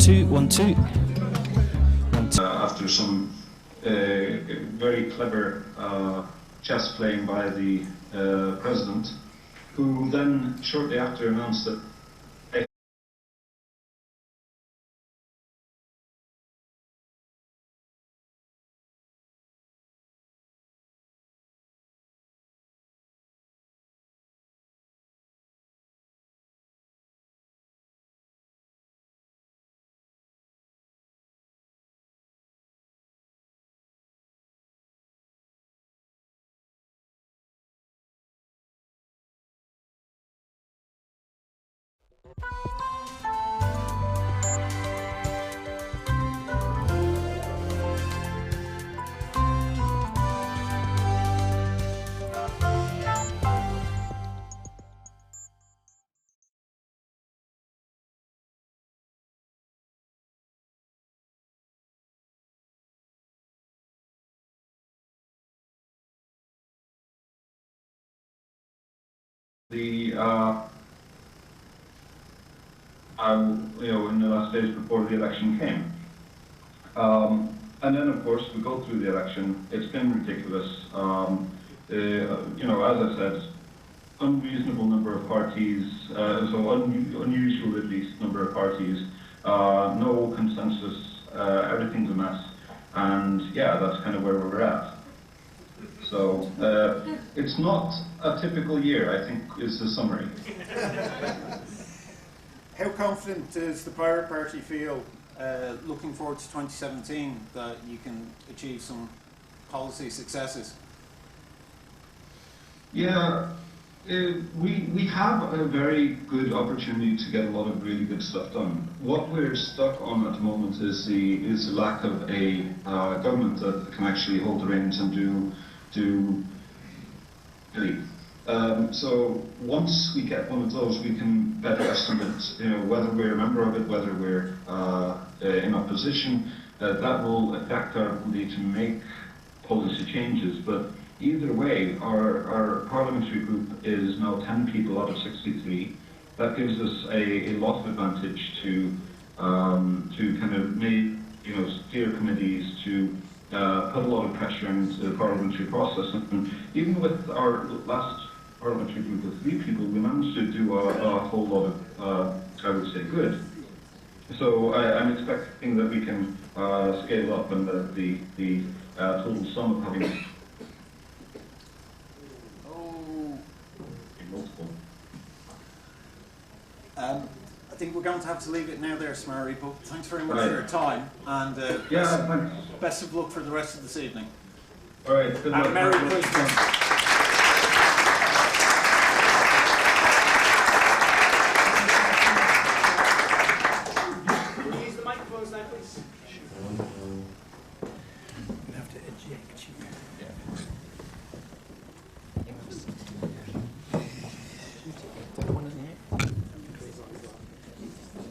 2, 1, 2. After some very clever chess playing by the president, who then shortly after announced that in the last days before the election came. And then, of course, we go through the election. It's been ridiculous. As I said, unreasonable number of parties, unusual at least number of parties, no consensus, everything's a mess. And yeah, that's kind of where we're at. So it's not a typical year, I think, is the summary. How confident does the Pirate Party feel, looking forward to 2017, that you can achieve some policy successes? Yeah, we have a very good opportunity to get a lot of really good stuff done. What we're stuck on at the moment is the lack of a government that can actually hold the reins and do really. So once we get one of those, we can better estimate, whether we're a member of it, whether we're in opposition. That will affect our ability to make policy changes. But either way, our parliamentary group is now 10 people out of 63. That gives us a lot of advantage to kind of steer committees, to put a lot of pressure into the parliamentary process. And even with our last parliamentary group of 3 people, we managed to do a whole lot of, I would say, good. So I'm expecting that we can scale up, and that the total sum of having multiple. I think we're going to have to leave it now there, Smurry, but thanks very much for your time, and best of luck for the rest of this evening. All right, good luck. And Merry Christmas.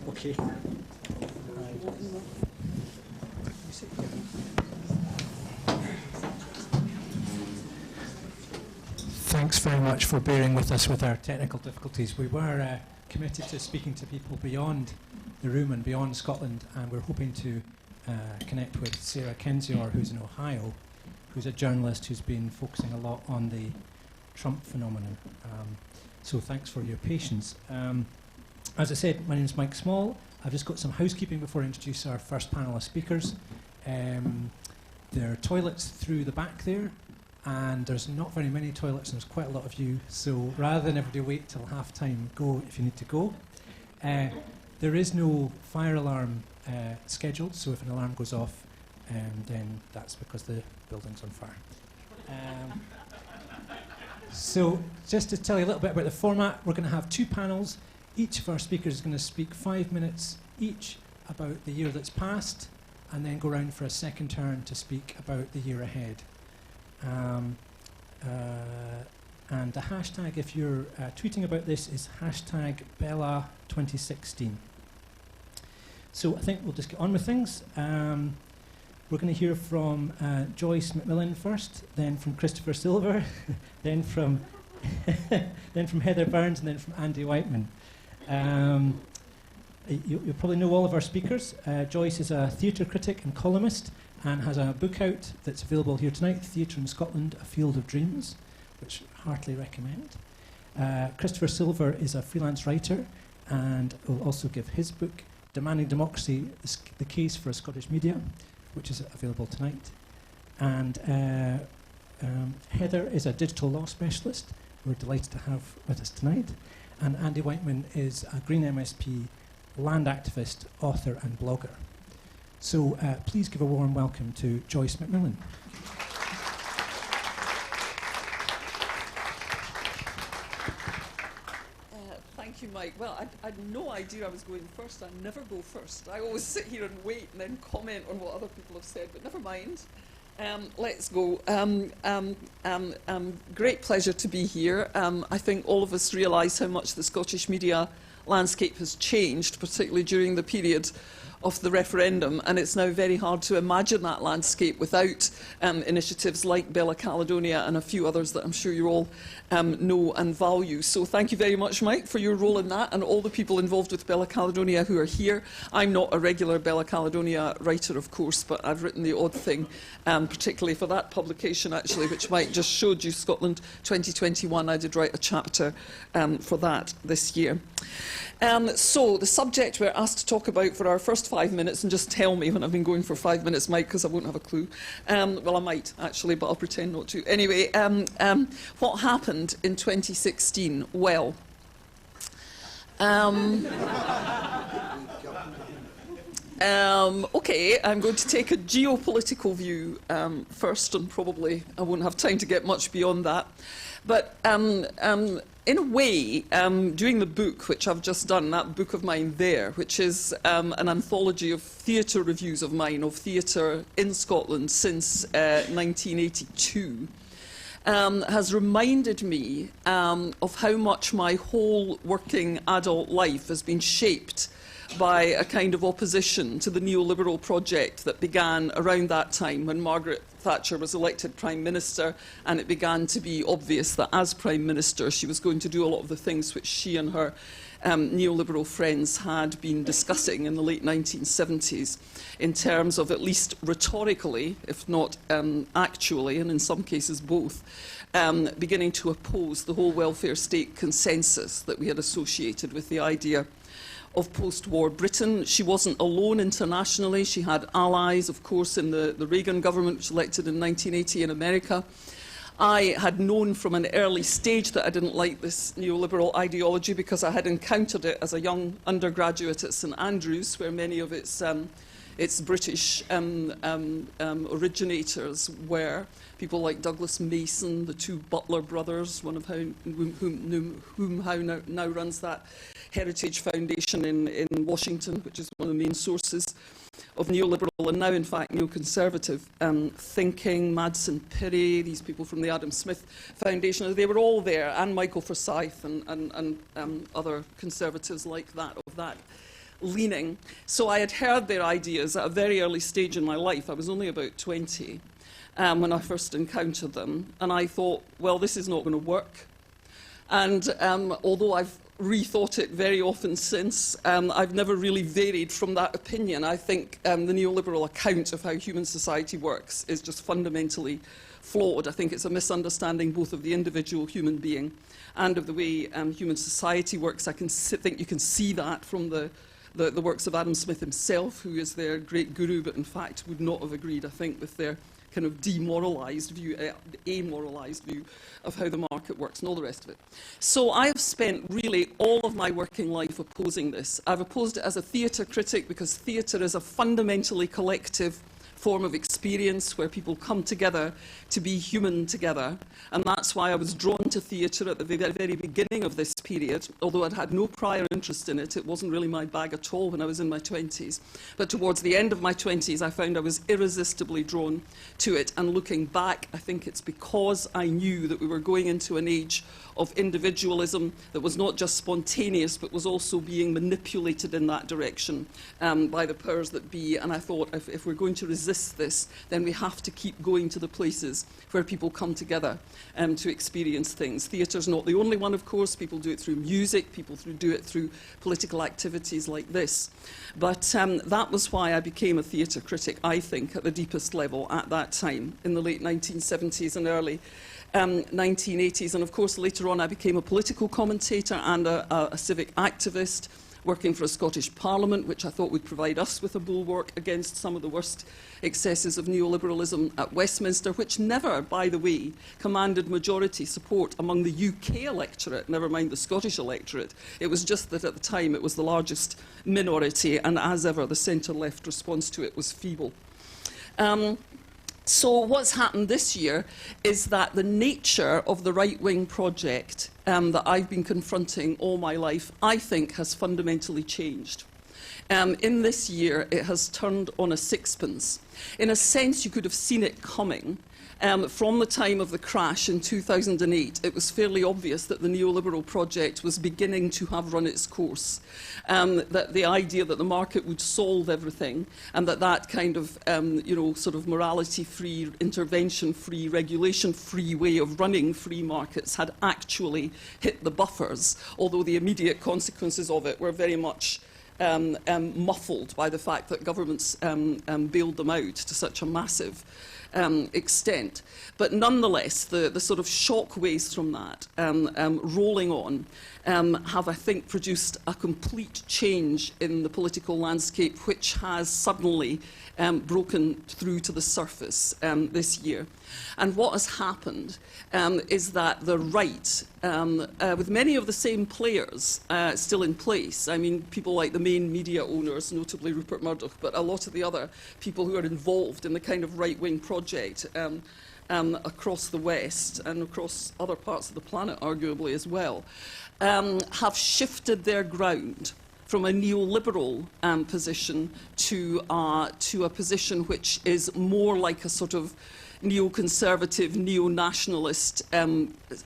Okay. Thanks very much for bearing with us with our technical difficulties. We were committed to speaking to people beyond the room and beyond Scotland, and we're hoping to connect with Sarah Kenzior, who's in Ohio, who's a journalist who's been focusing a lot on the Trump phenomenon. So thanks for your patience. As I said, my name is Mike Small. I've just got some housekeeping before I introduce our first panel of speakers. There are toilets through the back there, and there's not very many toilets, and there's quite a lot of you, so rather than everybody wait till half time, go if you need to go. There is no fire alarm scheduled, so if an alarm goes off, then that's because the building's on fire. So just to tell you a little bit about the format, we're going to have 2 panels. Each of our speakers is going to speak 5 minutes each about the year that's passed, and then go round for a second turn to speak about the year ahead. And the hashtag, if you're tweeting about this, is hashtag Bella2016. So I think we'll just get on with things. We're going to hear from Joyce McMillan first, then from Christopher Silver, then from then from Heather Burns, and then from Andy Whiteman. You'll probably know all of our speakers. Joyce is a theatre critic and columnist and has a book out that's available here tonight, Theatre in Scotland, A Field of Dreams, which I heartily recommend. Christopher Silver is a freelance writer and will also give his book, Demanding Democracy, The Case for a Scottish Media, which is available tonight. And Heather is a digital law specialist we're delighted to have with us tonight. And Andy Whiteman is a Green MSP land activist, author and blogger. So please give a warm welcome to Joyce McMillan. Thank you, Mike. Well, I had no idea I was going first. I never go first. I always sit here and wait and then comment on what other people have said, but never mind. Let's go. Great pleasure to be here. I think all of us realise how much the Scottish media landscape has changed, particularly during the period of the referendum, and it's now very hard to imagine that landscape without initiatives like Bella Caledonia and a few others that I'm sure you all know and value. So thank you very much, Mike, for your role in that, and all the people involved with Bella Caledonia who are here. I'm not a regular Bella Caledonia writer, of course, but I've written the odd thing, particularly for that publication, actually, which Mike just showed you, Scotland 2021. I did write a chapter for that this year. So the subject we're asked to talk about for our first 5 minutes, and just tell me when I've been going for 5 minutes, Mike, because I won't have a clue. Well, I might, actually, but I'll pretend not to. Anyway, what happened in 2016? Well, okay, I'm going to take a geopolitical view first, and probably I won't have time to get much beyond that. But in a way, doing the book, which I've just done, that book of mine there, which is an anthology of theatre reviews of mine, of theatre in Scotland since 1982, has reminded me of how much my whole working adult life has been shaped by a kind of opposition to the neoliberal project that began around that time when Margaret Thatcher was elected Prime Minister, and it began to be obvious that as Prime Minister she was going to do a lot of the things which she and her neoliberal friends had been discussing in the late 1970s in terms of, at least rhetorically, if not actually, and in some cases both, beginning to oppose the whole welfare state consensus that we had associated with the idea of post-war Britain. She wasn't alone internationally. She had allies, of course, in the Reagan government, which was elected in 1980 in America. I had known from an early stage that I didn't like this neoliberal ideology because I had encountered it as a young undergraduate at St Andrews, where many of its British originators were. People like Douglas Mason, the two Butler brothers, one of whom now runs that Heritage Foundation in Washington, which is one of the main sources of neoliberal and now, in fact, neoconservative thinking. Madsen Pirie, these people from the Adam Smith Foundation, they were all there, and Michael Forsyth and other conservatives like that, of that leaning. So I had heard their ideas at a very early stage in my life. I was only about 20 when I first encountered them, and I thought, well, this is not going to work. And although I've rethought it very often since, I've never really varied from that opinion. I think the neoliberal account of how human society works is just fundamentally flawed. I think it's a misunderstanding both of the individual human being and of the way human society works. I think you can see that from the works of Adam Smith himself, who is their great guru, but in fact would not have agreed, I think, with their kind of demoralised view, amoralised view of how the market works and all the rest of it. So I have spent really all of my working life opposing this. I've opposed it as a theatre critic because theatre is a fundamentally collective form of experience where people come together to be human together. And that's why I was drawn to theatre at the very beginning of this period. Although I'd had no prior interest in it, it wasn't really my bag at all when I was in my 20s. But towards the end of my 20s, I found I was irresistibly drawn to it. And looking back, I think it's because I knew that we were going into an age of individualism that was not just spontaneous, but was also being manipulated in that direction by the powers that be. And I thought, if we're going to resist resist this, then we have to keep going to the places where people come together to experience things. Theatre's not the only one, of course. People do it through music, people do it through political activities like this. But that was why I became a theatre critic, I think, at the deepest level at that time, in the late 1970s and early 1980s. And of course, later on, I became a political commentator and a civic activist, working for a Scottish Parliament, which I thought would provide us with a bulwark against some of the worst excesses of neoliberalism at Westminster, which never, by the way, commanded majority support among the UK electorate, never mind the Scottish electorate. It was just that at the time it was the largest minority, and as ever, the centre-left response to it was feeble. So what's happened this year is that the nature of the right-wing project that I've been confronting all my life, I think, has fundamentally changed. In this year, it has turned on a sixpence. In a sense, you could have seen it coming. From the time of the crash in 2008, it was fairly obvious that the neoliberal project was beginning to have run its course. That the idea that the market would solve everything, and that kind of, sort of morality-free, intervention-free, regulation-free way of running free markets had actually hit the buffers, although the immediate consequences of it were very much muffled by the fact that governments bailed them out to such a massive extent. But nonetheless, the sort of shockwaves from that rolling on have, I think, produced a complete change in the political landscape, which has suddenly broken through to the surface this year. And what has happened is that the right, with many of the same players still in place, I mean, people like the main media owners, notably Rupert Murdoch, but a lot of the other people who are involved in the kind of right-wing project across the West and across other parts of the planet, arguably, as well, have shifted their ground from a neoliberal position to a position which is more like a sort of neoconservative, neo-nationalist,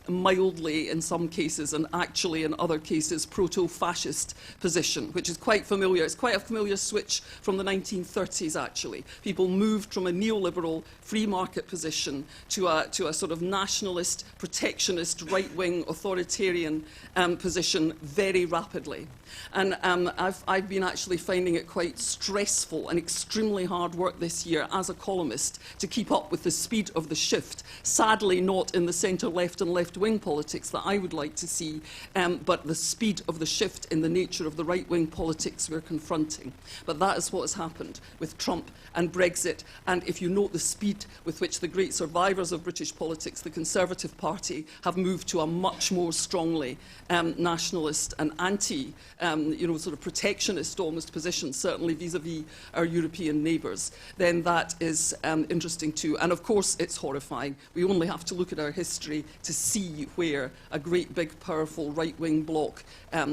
mildly in some cases and actually in other cases proto-fascist position, which is quite familiar. It's quite a familiar switch from the 1930s, actually. People moved from a neoliberal free market position to a sort of nationalist, protectionist, right-wing, authoritarian position very rapidly. And I've been actually finding it quite stressful and extremely hard work this year as a columnist to keep up with the speed of the shift. Sadly, not in the centre-left and left-wing politics that I would like to see, but the speed of the shift in the nature of the right-wing politics we're confronting. But that is what has happened with Trump and Brexit. And if you note the speed with which the great survivors of British politics, the Conservative Party, have moved to a much more strongly nationalist and anti, sort of protectionist almost position, certainly vis-à-vis our European neighbours, then that is interesting too. And of course, it's horrifying. We only have to look at our history to see where a great, big, powerful right-wing bloc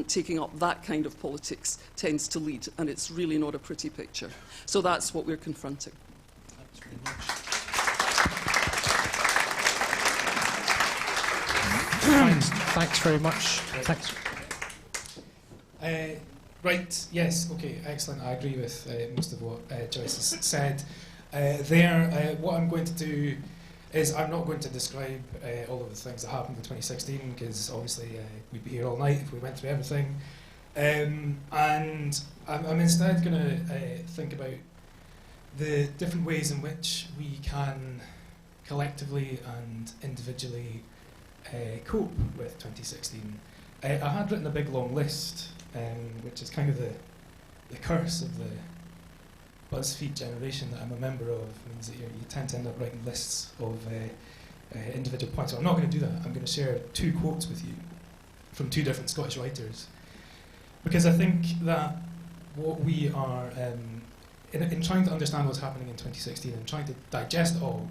taking up that kind of politics tends to lead. And it's really not a pretty picture. So that's what we're confronting. Thanks very much. Thanks very much. Thanks. Right, yes, okay, excellent. I agree with most of what Joyce has said. What I'm going to do is I'm not going to describe all of the things that happened in 2016, because obviously we'd be here all night if we went through everything. And I'm instead going to think about the different ways in which we can collectively and individually cope with 2016. I had written a big long list, which is kind of the curse of the BuzzFeed generation that I'm a member of. It means that you tend to end up writing lists of individual points. So I'm not going to do that. I'm going to share two quotes with you from two different Scottish writers, because I think that what we are, in trying to understand what's happening in 2016 and trying to digest it all,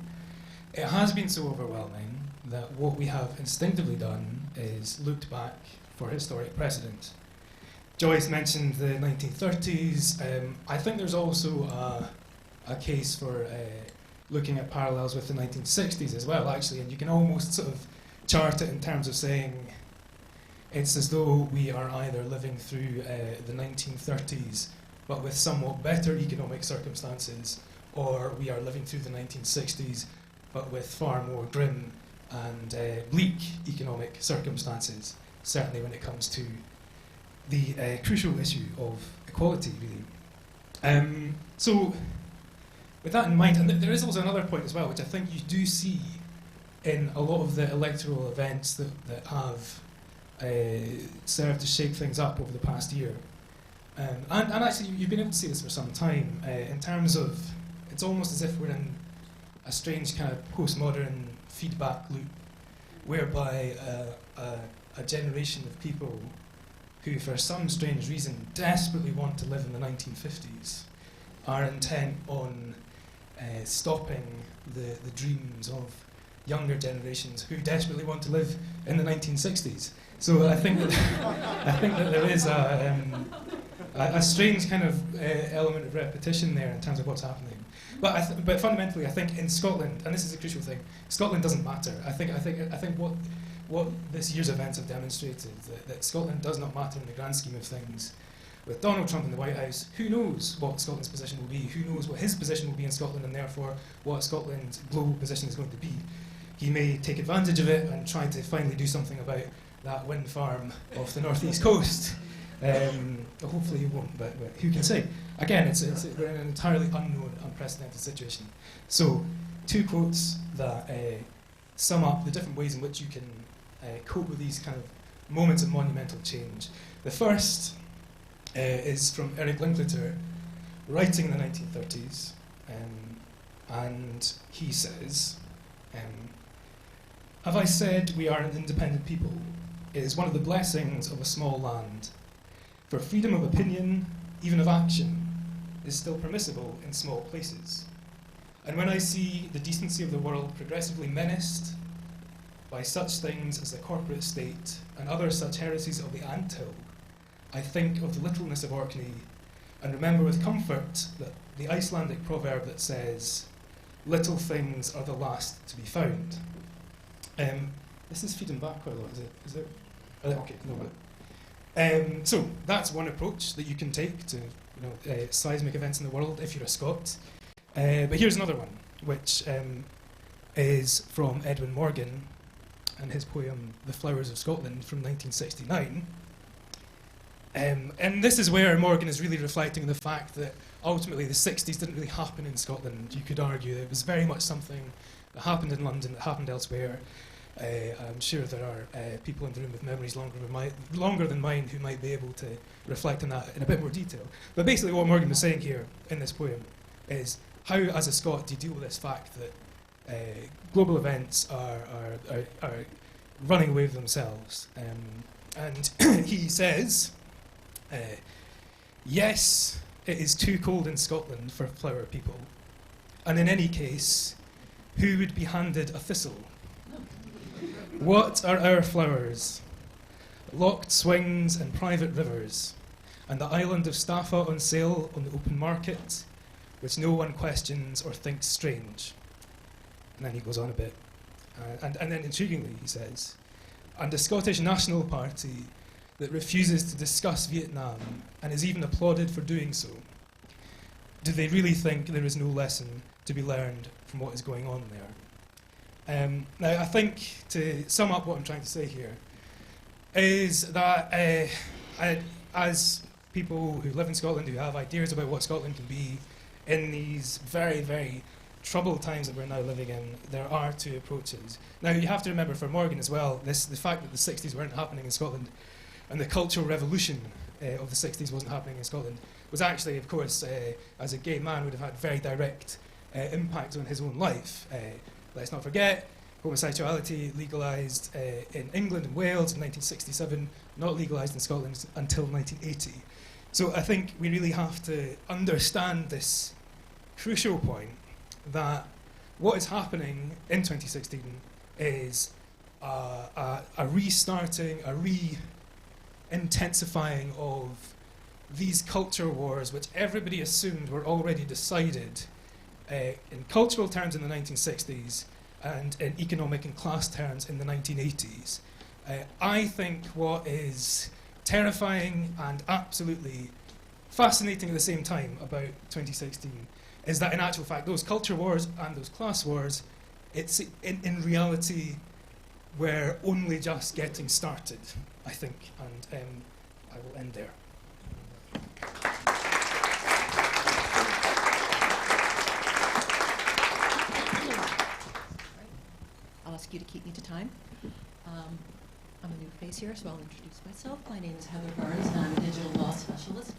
it has been so overwhelming that what we have instinctively done is looked back for historic precedent. Joyce mentioned the 1930s. I think there's also a case for looking at parallels with the 1960s as well, actually, and you can almost sort of chart it in terms of saying it's as though we are either living through the 1930s but with somewhat better economic circumstances, or we are living through the 1960s, but with far more grim and bleak economic circumstances, certainly when it comes to the crucial issue of equality, really. So, with that in mind, and there is also another point as well, which I think you do see in a lot of the electoral events that have served to shake things up over the past year. And actually, you've been able to see this for some time, in terms of, it's almost as if we're in a strange kind of postmodern feedback loop, whereby a generation of people who, for some strange reason, desperately want to live in the 1950s, are intent on stopping the dreams of younger generations who desperately want to live in the 1960s. So I think that there is a strange kind of element of repetition there in terms of what's happening. But fundamentally, I think in Scotland, and this is a crucial thing, Scotland doesn't matter. I think what this year's events have demonstrated that Scotland does not matter in the grand scheme of things. With Donald Trump in the White House, who knows what Scotland's position will be? Who knows what his position will be in Scotland, and therefore what Scotland's global position is going to be? He may take advantage of it and try to finally do something about that wind farm off the northeast coast. Hopefully he won't, but who can say? Again, we're in an entirely unknown, unprecedented situation. So, two quotes that sum up the different ways in which you can cope with these kind of moments of monumental change. The first is from Eric Linklater, writing in the 1930s, and he says, "Have I said we are an independent people? It is one of the blessings of a small land. For freedom of opinion, even of action, is still permissible in small places. And when I see the decency of the world progressively menaced by such things as the corporate state and other such heresies of the anthill, I think of the littleness of Orkney and remember with comfort that the Icelandic proverb that says, 'Little things are the last to be found.'" This is feeding back quite a lot, is it? Okay, no, but so that's one approach that you can take to seismic events in the world if you're a Scot. But here's another one, which is from Edwin Morgan and his poem "The Flowers of Scotland" from 1969. And this is where Morgan is really reflecting on the fact that ultimately the 60s didn't really happen in Scotland. You could argue it was very much something that happened in London, that happened elsewhere. I'm sure there are people in the room with memories longer than mine who might be able to reflect on that in a bit more detail. But basically what Morgan was saying here in this poem is how, as a Scot, do you deal with this fact that global events are running away with themselves? And he says, "Yes, it is too cold in Scotland for flower people, and in any case, who would be handed a thistle? What are our flowers? Locked swings and private rivers, and the island of Staffa on sale on the open market, which no one questions or thinks strange." And then he goes on a bit. And then intriguingly he says, "And a Scottish National Party that refuses to discuss Vietnam and is even applauded for doing so. Do they really think there is no lesson to be learned from what is going on there?" Now, I think to sum up what I'm trying to say here is that as people who live in Scotland, who have ideas about what Scotland can be in these very, very troubled times that we're now living in, there are two approaches. Now, you have to remember for Morgan as well, the fact that the 60s weren't happening in Scotland and the cultural revolution of the 60s wasn't happening in Scotland was actually, of course, as a gay man, would have had very direct impact on his own life. Let's not forget, homosexuality legalised in England and Wales in 1967, not legalised in Scotland until 1980. So I think we really have to understand this crucial point that what is happening in 2016 is a restarting, a intensifying of these culture wars, which everybody assumed were already decided in cultural terms in the 1960s and in economic and class terms in the 1980s. I think what is terrifying and absolutely fascinating at the same time about 2016 is that in actual fact those culture wars and those class wars, it's in reality we're only just getting started, I think, and I will end there. I'll ask you to keep me to time. I'm a new face here, so I'll introduce myself. My name is Heather Burns, and I'm a digital law specialist.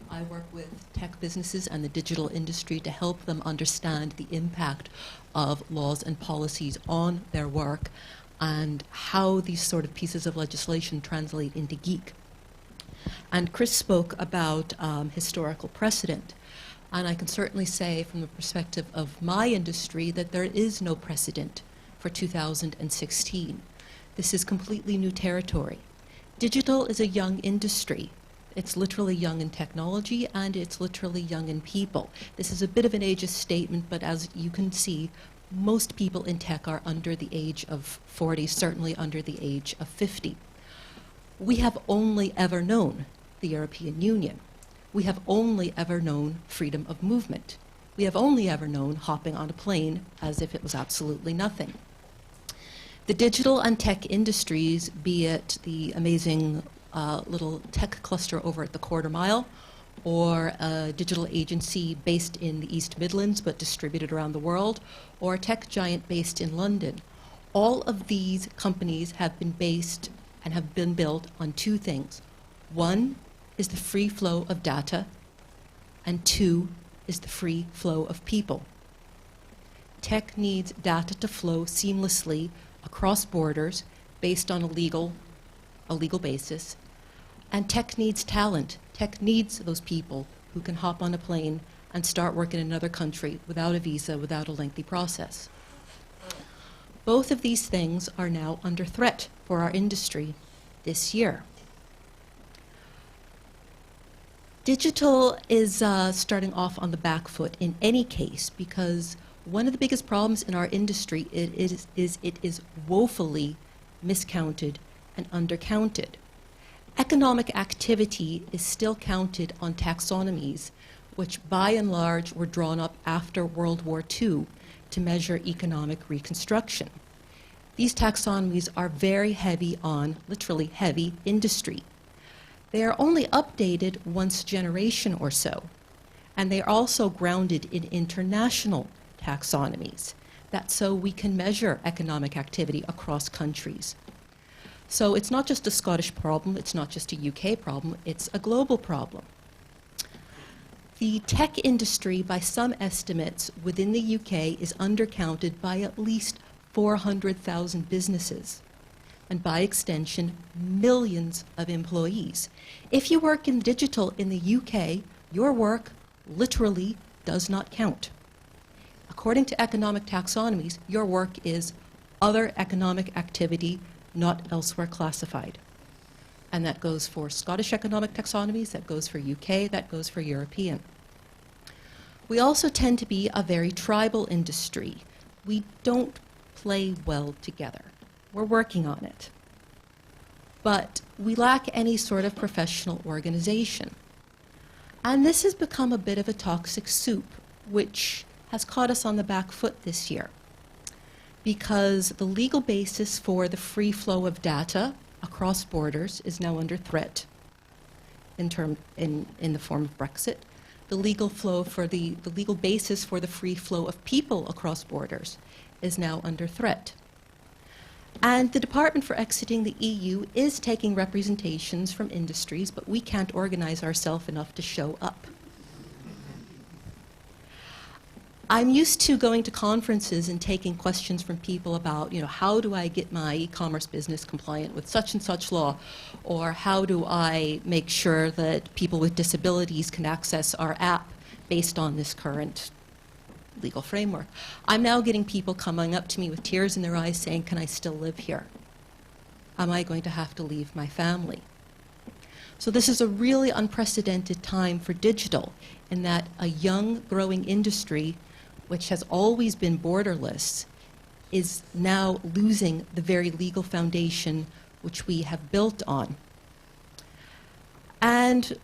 I work with tech businesses and the digital industry to help them understand the impact of laws and policies on their work and how these sort of pieces of legislation translate into geek. And Chris spoke about historical precedent. And I can certainly say from the perspective of my industry that there is no precedent for 2016. This is completely new territory. Digital is a young industry. It's literally young in technology, and it's literally young in people. This is a bit of an ageist statement, but as you can see, most people in tech are under the age of 40, certainly under the age of 50. We have only ever known the European Union. We have only ever known freedom of movement. We have only ever known hopping on a plane as if it was absolutely nothing. The digital and tech industries, be it the amazing little tech cluster over at the Quarter Mile, or a digital agency based in the East Midlands but distributed around the world, or a tech giant based in London, all of these companies have been based and have been built on two things. One is the free flow of data, and two is the free flow of people. Tech needs data to flow seamlessly across borders based on a legal basis, and tech needs talent. Tech needs those people who can hop on a plane and start work in another country without a visa, without a lengthy process. Both of these things are now under threat for our industry this year. Digital is starting off on the back foot in any case, because one of the biggest problems in our industry is it is woefully miscounted and undercounted. Economic activity is still counted on taxonomies, which by and large were drawn up after World War II to measure economic reconstruction. These taxonomies are very heavy on, literally heavy, industry. They are only updated once a generation or so, and they are also grounded in international taxonomies. That's so we can measure economic activity across countries. So it's not just a Scottish problem, it's not just a UK problem, it's a global problem. The tech industry, by some estimates, within the UK is undercounted by at least 400,000 businesses, and by extension, millions of employees. If you work in digital in the UK, your work literally does not count. According to economic taxonomies, your work is other economic activity not elsewhere classified. And that goes for Scottish economic taxonomies, that goes for UK, that goes for European. We also tend to be a very tribal industry. We don't play well together. We're working on it. But we lack any sort of professional organization. And this has become a bit of a toxic soup, which has caught us on the back foot this year, because the legal basis for the free flow of data across borders is now under threat in the form of Brexit. The legal basis for the free flow of people across borders is now under threat. And the Department for Exiting the EU is taking representations from industries, but we can't organize ourselves enough to show up. I'm used to going to conferences and taking questions from people about, how do I get my e-commerce business compliant with such and such law? Or how do I make sure that people with disabilities can access our app based on this current legal framework? I'm now getting people coming up to me with tears in their eyes saying, can I still live here? Am I going to have to leave my family? So this is a really unprecedented time for digital, in that a young, growing industry, which has always been borderless, is now losing the very legal foundation which we have built on. And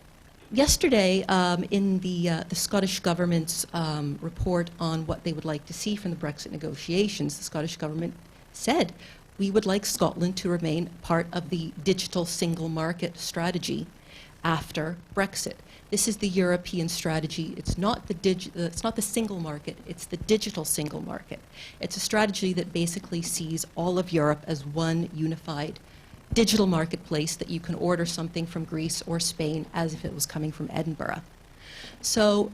Yesterday, in the Scottish Government's report on what they would like to see from the Brexit negotiations, the Scottish Government said, we would like Scotland to remain part of the digital single market strategy after Brexit. This is the European strategy. It's not the single market, it's the digital single market. It's a strategy that basically sees all of Europe as one unified digital marketplace that you can order something from Greece or Spain as if it was coming from Edinburgh. So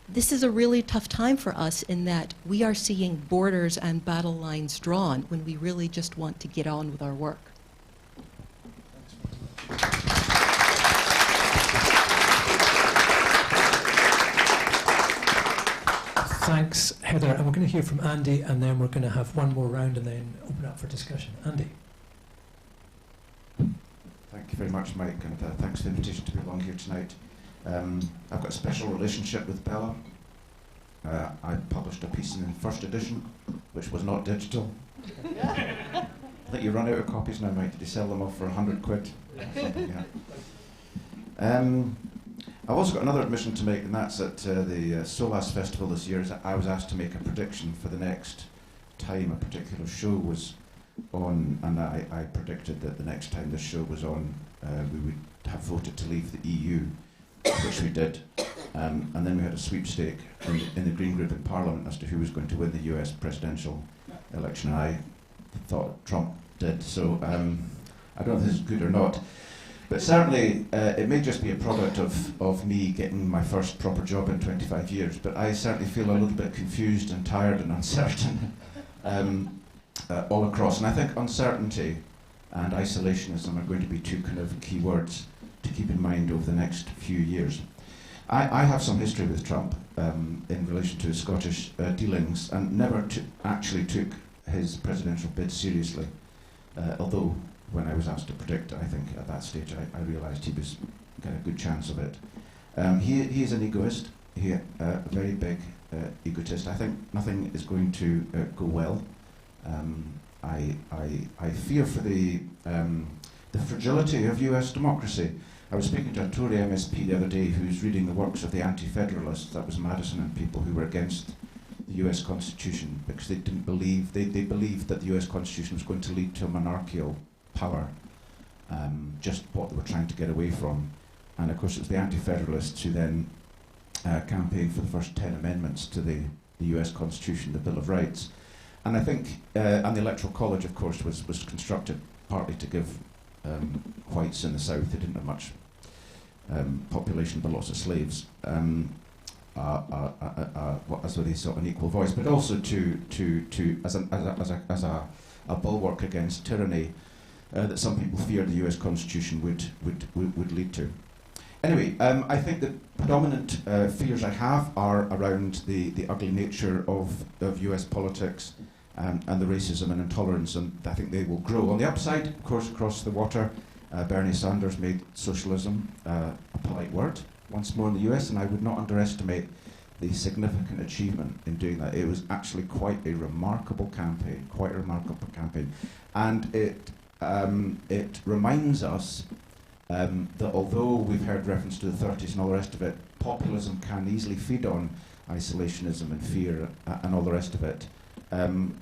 this is a really tough time for us in that we are seeing borders and battle lines drawn when we really just want to get on with our work. Thanks, Heather. And we're going to hear from Andy, and then we're going to have one more round and then open up for discussion. Andy. Thank you very much, Mike, and thanks for the invitation to be along here tonight. I've got a special relationship with Bella. I published a piece in the first edition, which was not digital. I think you run out of copies now, Mike. Did you sell them off for 100 quid? Yeah. I've also got another admission to make, and that's at the SOLAS Festival this year. I was asked to make a prediction for the next time a particular show was on, and I predicted that the next time this show was on, we would have voted to leave the EU, which we did. And then we had a sweepstake in the Green Group in Parliament as to who was going to win the US presidential election. And I thought Trump did, so I don't know if this is good or not. But certainly, it may just be a product of me getting my first proper job in 25 years, but I certainly feel a little bit confused and tired and uncertain all across. And I think uncertainty and isolationism are going to be two kind of key words to keep in mind over the next few years. I have some history with Trump in relation to his Scottish dealings, and never actually took his presidential bid seriously, although when I was asked to predict, I think at that stage I realised he was got a good chance of it. He is an egoist, a very big egotist. I think nothing is going to go well. I fear for the fragility of US democracy. I was speaking to a Tory MSP the other day who was reading the works of the anti-federalists, that was Madison and people who were against the US Constitution because they didn't believe, they believed that the US Constitution was going to lead to a monarchical power, just what they were trying to get away from. And of course it was the anti-federalists who then campaigned for the first 10 amendments to the US Constitution, the Bill of Rights. And I think, and the Electoral College of course was constructed partly to give whites in the South, they didn't have much population but lots of slaves, as they sought an equal voice, but also as a bulwark against tyranny that some people feared the US Constitution would lead to. Anyway, I think the predominant fears I have are around the ugly nature of US politics and the racism and intolerance, and I think they will grow. On the upside, of course, across the water, Bernie Sanders made socialism a polite word once more in the US, and I would not underestimate the significant achievement in doing that. It was actually quite a remarkable campaign, and it reminds us that although we've heard reference to the 30s and all the rest of it, populism can easily feed on isolationism and fear and all the rest of it.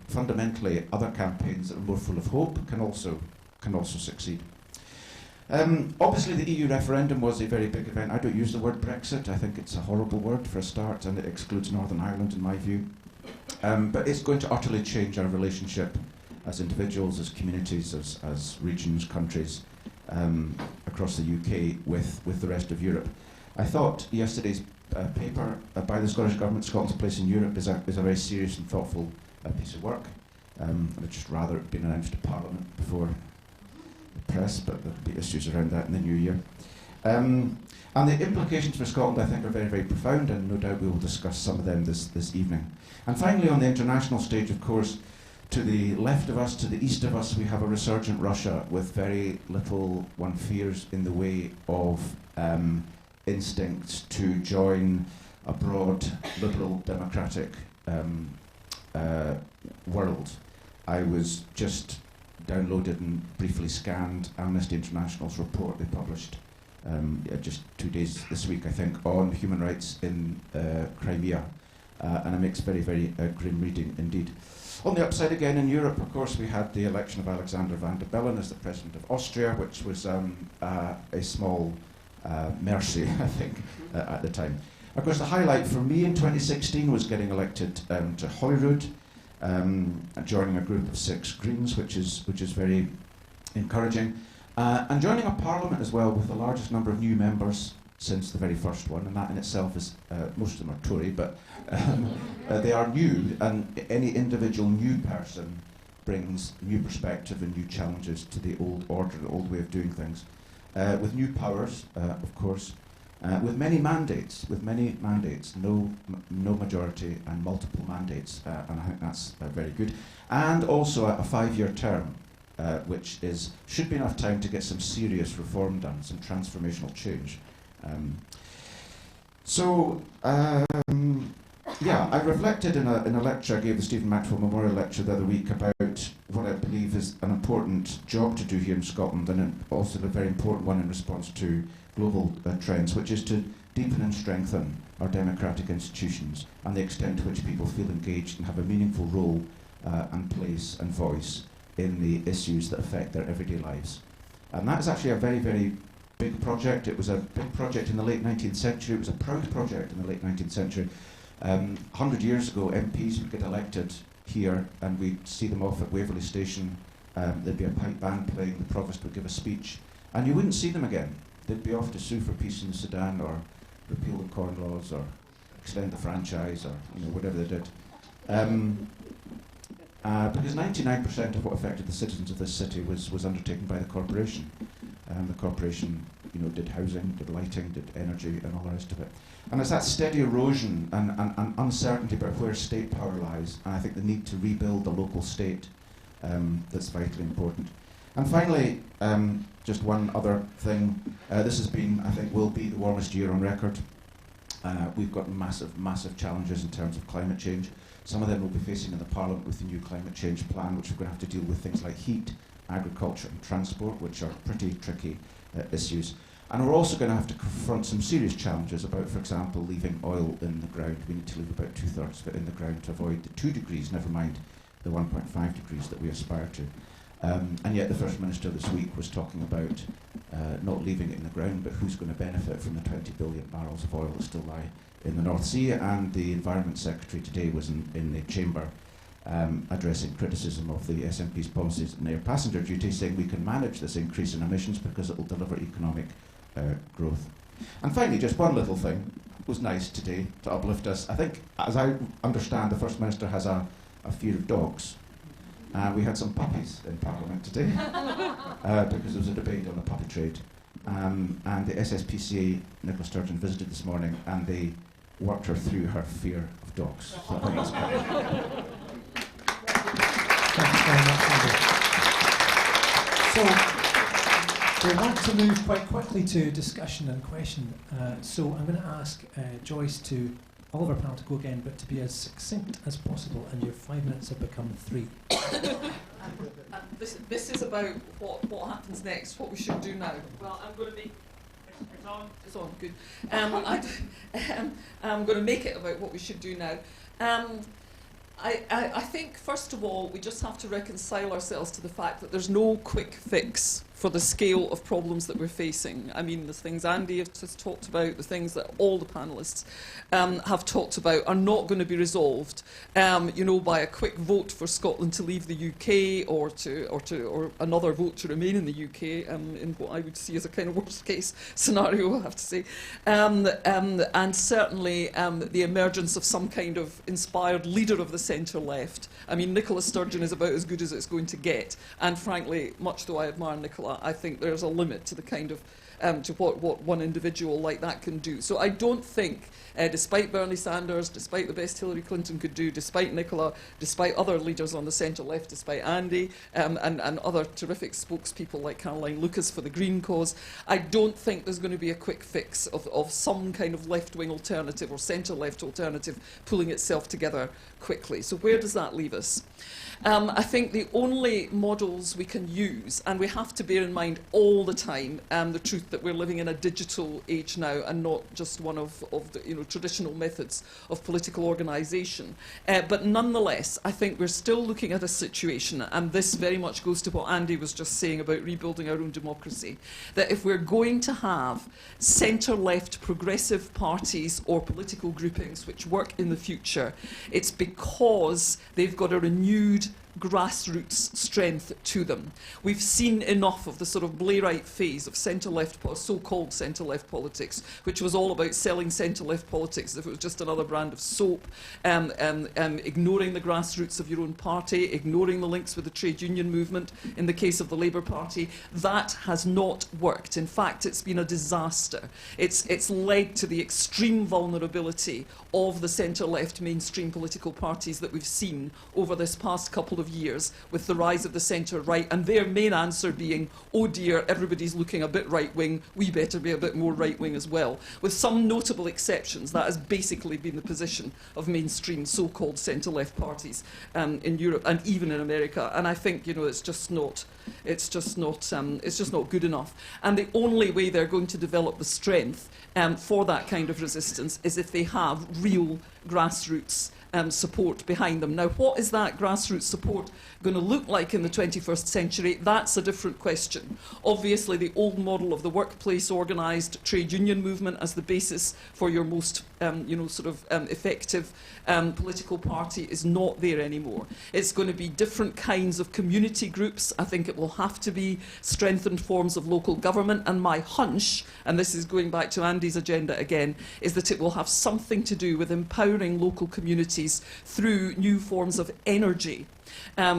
Fundamentally, other campaigns that are more full of hope can also succeed. Obviously, the EU referendum was a very big event. I don't use the word Brexit. I think it's a horrible word for a start, and it excludes Northern Ireland, in my view. But it's going to utterly change our relationship as individuals, as communities, as regions, countries across the UK with the rest of Europe. I thought yesterday's paper by the Scottish Government, Scotland's Place in Europe, is a very serious and thoughtful piece of work. I'd just rather it had been announced to Parliament before the press, but there'll be issues around that in the new year. And the implications for Scotland, I think, are very, very profound, and no doubt we will discuss some of them this evening. And finally, on the international stage, of course, to the left of us, to the east of us, we have a resurgent Russia with very little, one fears, in the way of instincts to join a broad, liberal, democratic world. I was just downloaded and briefly scanned Amnesty International's report they published just 2 days this week, I think, on human rights in Crimea. And it makes very, very grim reading indeed. On the upside again, in Europe, of course, we had the election of Alexander Van der Bellen as the president of Austria, which was a small mercy, I think, at the time. Of course, the highlight for me in 2016 was getting elected to Holyrood, joining a group of 6 Greens, which is very encouraging, and joining a parliament as well with the largest number of new members since the very first one, and that in itself is, most of them are Tory, but they are new, and any individual new person brings new perspective and new challenges to the old order, the old way of doing things, with new powers, of course, with many mandates, no majority and multiple mandates, and I think that's very good, and also a 5-year term, which should be enough time to get some serious reform done, some transformational change. Yeah, I reflected in a lecture I gave the Stephen Maxwell Memorial Lecture the other week about what I believe is an important job to do here in Scotland, and also a very important one in response to global trends, which is to deepen and strengthen our democratic institutions and the extent to which people feel engaged and have a meaningful role and place and voice in the issues that affect their everyday lives. And that is actually a very, very big project. It was a big project in the late 19th century. It was a proud project in the late 19th century. 100 years ago, MPs would get elected here, and we'd see them off at Waverley Station. There'd be a pipe band playing, the Provost would give a speech, and you wouldn't see them again. They'd be off to sue for peace in Sudan, or repeal the Corn Laws, or extend the franchise, or whatever they did. Because 99% of what affected the citizens of this city was undertaken by the corporation. The corporation, did housing, did lighting, did energy, and all the rest of it. And it's that steady erosion and uncertainty about where state power lies, and I think the need to rebuild the local state that's vitally important. And finally, just one other thing. This has been, I think, will be the warmest year on record. We've got massive, massive challenges in terms of climate change. Some of them we'll be facing in the Parliament with the new climate change plan, which we're going to have to deal with things like heat, agriculture and transport, which are pretty tricky issues. And we're also going to have to confront some serious challenges about, for example, leaving oil in the ground. We need to leave about 2/3 of it in the ground to avoid the 2 degrees, never mind the 1.5 degrees that we aspire to. And yet the First Minister this week was talking about not leaving it in the ground, but who's going to benefit from the 20 billion barrels of oil that still lie in the North Sea. And the Environment Secretary today was in the Chamber addressing criticism of the SNP's policies in air passenger duty, saying we can manage this increase in emissions because it will deliver economic growth. And finally, just one little thing. It was nice today to uplift us. I think, as I understand, the First Minister has a fear of dogs. We had some puppies in Parliament today because there was a debate on the puppy trade. And the SSPCA, Nicola Sturgeon, visited this morning, and they worked her through her fear of dogs. So I think that's quite Thanks very much, Andy. So we want to move quite quickly to discussion and question. So I'm going to ask Joyce to all of our panel to go again, but to be as succinct as possible, and your 5 minutes have become 3. This is about what happens next, what we should do now. Well, I'm going to make it's on, good. I'm going to make it about what we should do now. I think, first of all, we just have to reconcile ourselves to the fact that there's no quick fix for the scale of problems that we're facing. I mean, the things Andy has talked about, the things that all the panellists have talked about are not going to be resolved, by a quick vote for Scotland to leave the UK or another vote to remain in the UK, in what I would see as a kind of worst case scenario, I have to say. And certainly the emergence of some kind of inspired leader of the centre left. I mean, Nicola Sturgeon is about as good as it's going to get, and frankly, much though I admire Nicola, I think there's a limit to the kind of to what one individual like that can do. So I don't think, despite Bernie Sanders, despite the best Hillary Clinton could do, despite Nicola, despite other leaders on the centre-left, despite Andy, and other terrific spokespeople like Caroline Lucas for the Green cause, I don't think there's going to be a quick fix of some kind of left-wing alternative or centre-left alternative pulling itself together quickly. So where does that leave us? I think the only models we can use, and we have to bear in mind all the time the truth that we're living in a digital age now and not just one of the traditional methods of political organisation. But nonetheless, I think we're still looking at a situation, and this very much goes to what Andy was just saying about rebuilding our own democracy, that if we're going to have centre-left progressive parties or political groupings which work in the future, it's because they've got a renewed grassroots strength to them. We've seen enough of the sort of Blairite phase of centre-left, so-called centre-left politics, which was all about selling centre-left politics as if it was just another brand of soap, ignoring the grassroots of your own party, ignoring the links with the trade union movement in the case of the Labour Party. That has not worked. In fact, it's been a disaster. It's led to the extreme vulnerability of the centre-left mainstream political parties that we've seen over this past couple of years with the rise of the centre-right, and their main answer being, oh dear, everybody's looking a bit right-wing, we better be a bit more right-wing as well. With some notable exceptions, that has basically been the position of mainstream so-called centre-left parties in Europe and even in America. And I think, it's just not good enough. And the only way they're going to develop the strength for that kind of resistance is if they have real grassroots support behind them. Now, what is that grassroots support going to look like in the 21st century? That's a different question. Obviously, the old model of the workplace organised trade union movement as the basis for your most effective political party is not there anymore. It's going to be different kinds of community groups. I think it will have to be strengthened forms of local government, and my hunch, and this is going back to Andy's agenda again, is that it will have something to do with empowering local communities through new forms of energy,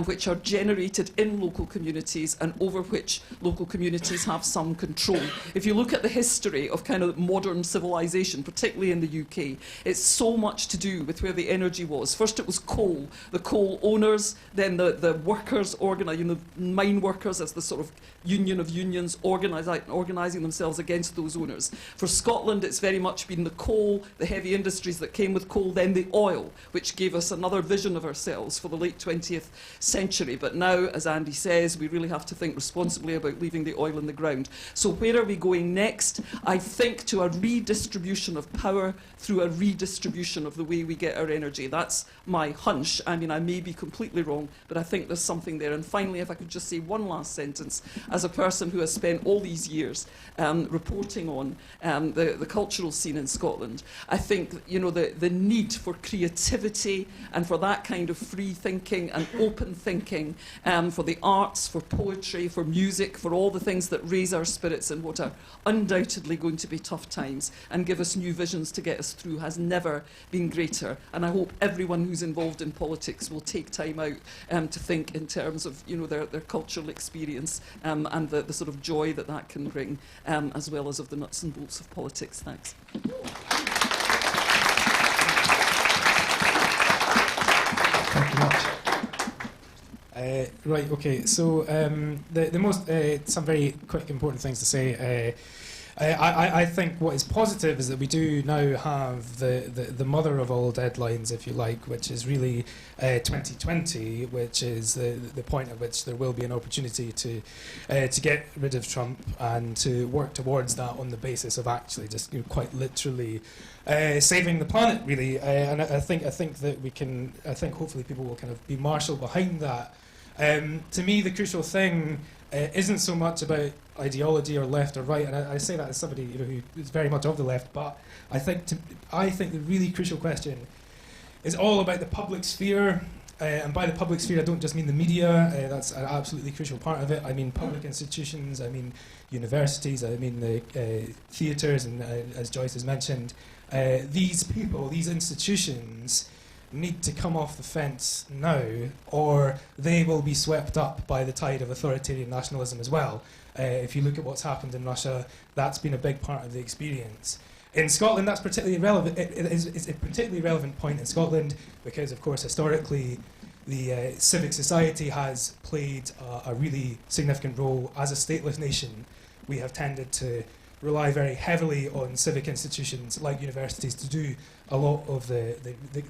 which are generated in local communities and over which local communities have some control. If you look at the history of kind of modern civilization, particularly in the UK, it's so much to do with where the energy was. First it was coal, the coal owners, then the workers, the mine workers as the sort of union of unions organising themselves against those owners. For Scotland, it's very much been the coal, the heavy industries that came with coal, then the oil, which gave us another vision of ourselves for the late 20th century. But now, as Andy says, we really have to think responsibly about leaving the oil in the ground. So where are we going next? I think to a redistribution of power through a redistribution of the way we get our energy. That's my hunch. I mean, I may be completely wrong, but I think there's something there. And finally, if I could just say one last sentence, as a person who has spent all these years reporting on the cultural scene in Scotland, I think, the need for creativity and for that kind of free thinking and open thinking, for the arts, for poetry, for music, for all the things that raise our spirits in what are undoubtedly going to be tough times and give us new visions to get us through, has never been greater. And I hope everyone who's involved in politics will take time out to think in terms of their cultural experience and the sort of joy that can bring, as well as of the nuts and bolts of politics. Thanks. Thank you much. Right, okay, so the most, some very quick important things to say. I think what is positive is that we do now have the mother of all deadlines, if you like, which is really 2020, which is the point at which there will be an opportunity to get rid of Trump and to work towards that on the basis of actually just quite literally saving the planet, really. And I think that we can. I think hopefully people will kind of be marshalled behind that. To me, the crucial thing isn't so much about ideology or left or right, and I say that as somebody who is very much of the left. But I think the really crucial question is all about the public sphere, and by the public sphere I don't just mean the media. That's an absolutely crucial part of it. I mean public institutions. I mean universities. I mean the theatres, and as Joyce has mentioned, these people, these institutions, need to come off the fence now, or they will be swept up by the tide of authoritarian nationalism as well. If you look at what's happened in Russia, that's been a big part of the experience. In Scotland, that's particularly relevant. It's a particularly relevant point in Scotland because, of course, historically, the civic society has played a really significant role as a stateless nation. We have tended to rely very heavily on civic institutions like universities to do a lot of the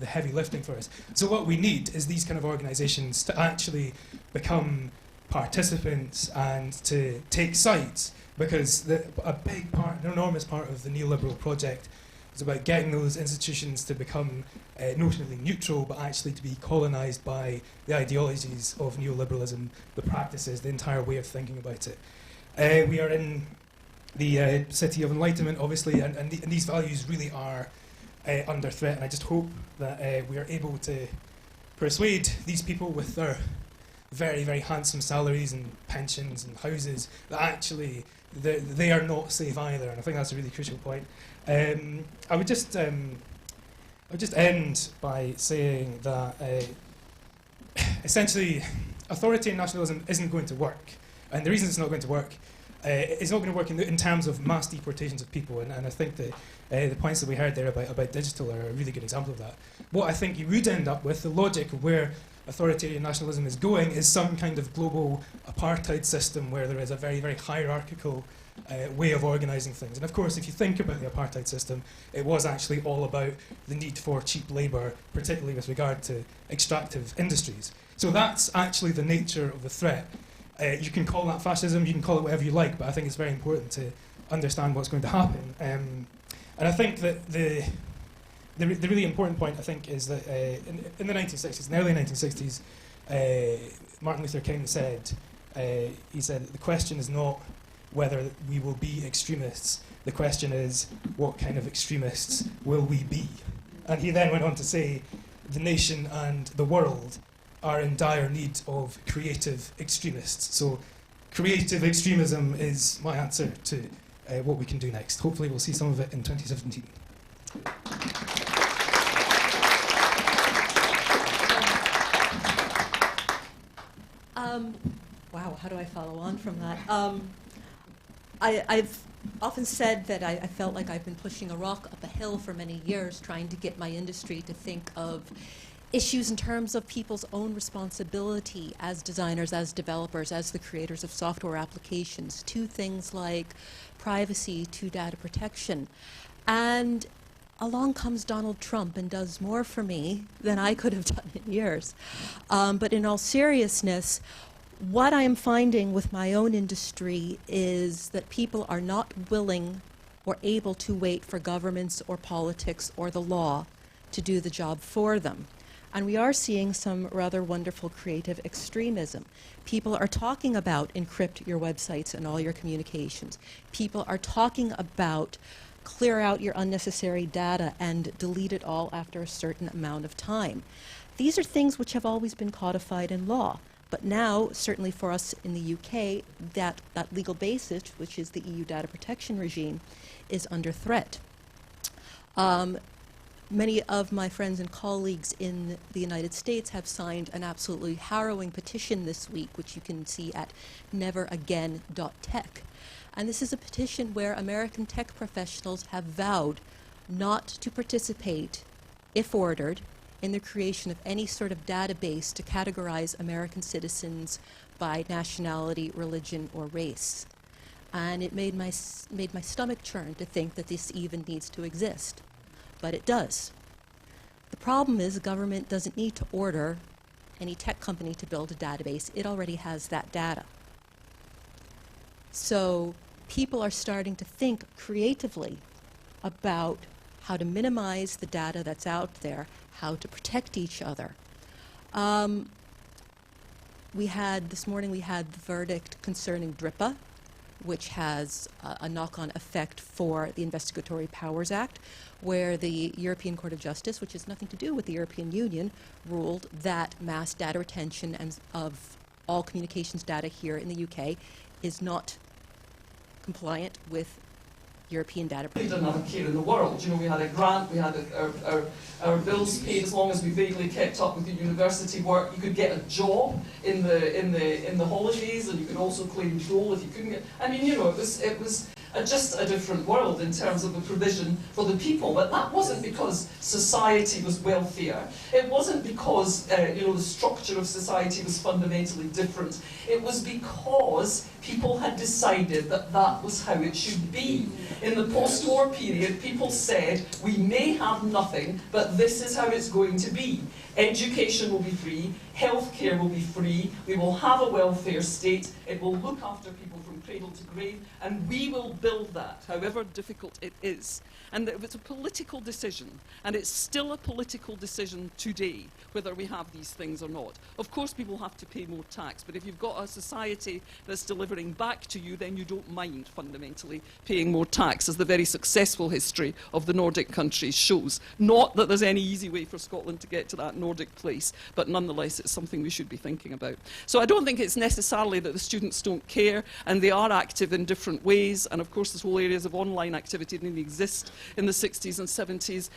heavy lifting for us. So what we need is these kind of organisations to actually become participants and to take sides, because a big part, an enormous part of the neoliberal project is about getting those institutions to become notionally neutral, but actually to be colonised by the ideologies of neoliberalism, the practices, the entire way of thinking about it. We are in the city of enlightenment, obviously, and these values really are under threat, and I just hope that we are able to persuade these people with their very, very handsome salaries and pensions and houses that actually they are not safe either, and I think that's a really crucial point. I would just end by saying that essentially authoritarian nationalism isn't going to work, and the reason it's not going to work, it's not going to work in terms of mass deportations of people, and I think that the points that we heard there about digital are a really good example of that. What I think you would end up with, the logic of where authoritarian nationalism is going, is some kind of global apartheid system where there is a very, very hierarchical way of organising things. And of course, if you think about the apartheid system, it was actually all about the need for cheap labour, particularly with regard to extractive industries. So that's actually the nature of the threat. You can call that fascism, you can call it whatever you like, but I think it's very important to understand what's going to happen. And I think that the really important point, I think, is that in the 1960s, in the early 1960s, Martin Luther King said, he said, the question is not whether we will be extremists, the question is what kind of extremists will we be? And he then went on to say, the nation and the world are in dire need of creative extremists. So creative extremism is my answer to what we can do next. Hopefully we'll see some of it in 2017. Wow, how do I follow on from that? I've often said that I felt like I've been pushing a rock up a hill for many years, trying to get my industry to think of issues in terms of people's own responsibility as designers, as developers, as the creators of software applications, to things like privacy, to data protection. And along comes Donald Trump and does more for me than I could have done in years. But in all seriousness, what I am finding with my own industry is that people are not willing or able to wait for governments or politics or the law to do the job for them. And we are seeing some rather wonderful creative extremism. People are talking about encrypt your websites and all your communications. People are talking about clear out your unnecessary data and delete it all after a certain amount of time. These are things which have always been codified in law. But now, certainly for us in the UK, that legal basis, which is the EU data protection regime, is under threat. Many of my friends and colleagues in the United States have signed an absolutely harrowing petition this week, which you can see at neveragain.tech. And this is a petition where American tech professionals have vowed not to participate, if ordered, in the creation of any sort of database to categorize American citizens by nationality, religion, or race. And it made my stomach churn to think that this even needs to exist. But it does. The problem is the government doesn't need to order any tech company to build a database. It already has that data. So people are starting to think creatively about how to minimize the data that's out there, how to protect each other. This morning we had the verdict concerning DRIPA, which has a knock-on effect for the Investigatory Powers Act, where the European Court of Justice, which has nothing to do with the European Union, ruled that mass data retention of all communications data here in the UK is not compliant with European data We protection. didn't have a care in the world. You know, we had a grant, we had our bills paid as long as we vaguely kept up with the university work. You could get a job in the holidays, and you could also claim dole if you couldn't get. I mean, you know, it was just a different world in terms of the provision for the people. But that wasn't because society was wealthier. It wasn't because the structure of society was fundamentally different. It was because people had decided that that was how it should be. In the post-war period, people said, we may have nothing, but this is how it's going to be. Education will be free, healthcare will be free, we will have a welfare state, it will look after people from cradle to grave, and we will build that, however difficult it is. And it was a political decision, and it's still a political decision today, whether we have these things or not. Of course, people have to pay more tax, but if you've got a society that's delivering back to you, then you don't mind, fundamentally, paying more tax, as the very successful history of the Nordic countries shows. Not that there's any easy way for Scotland to get to that Nordic place, but nonetheless, it's something we should be thinking about. So I don't think it's necessarily that the students don't care, and they are active in different ways, and of course, there's whole areas of online activity didn't exist in the 60s and 70s,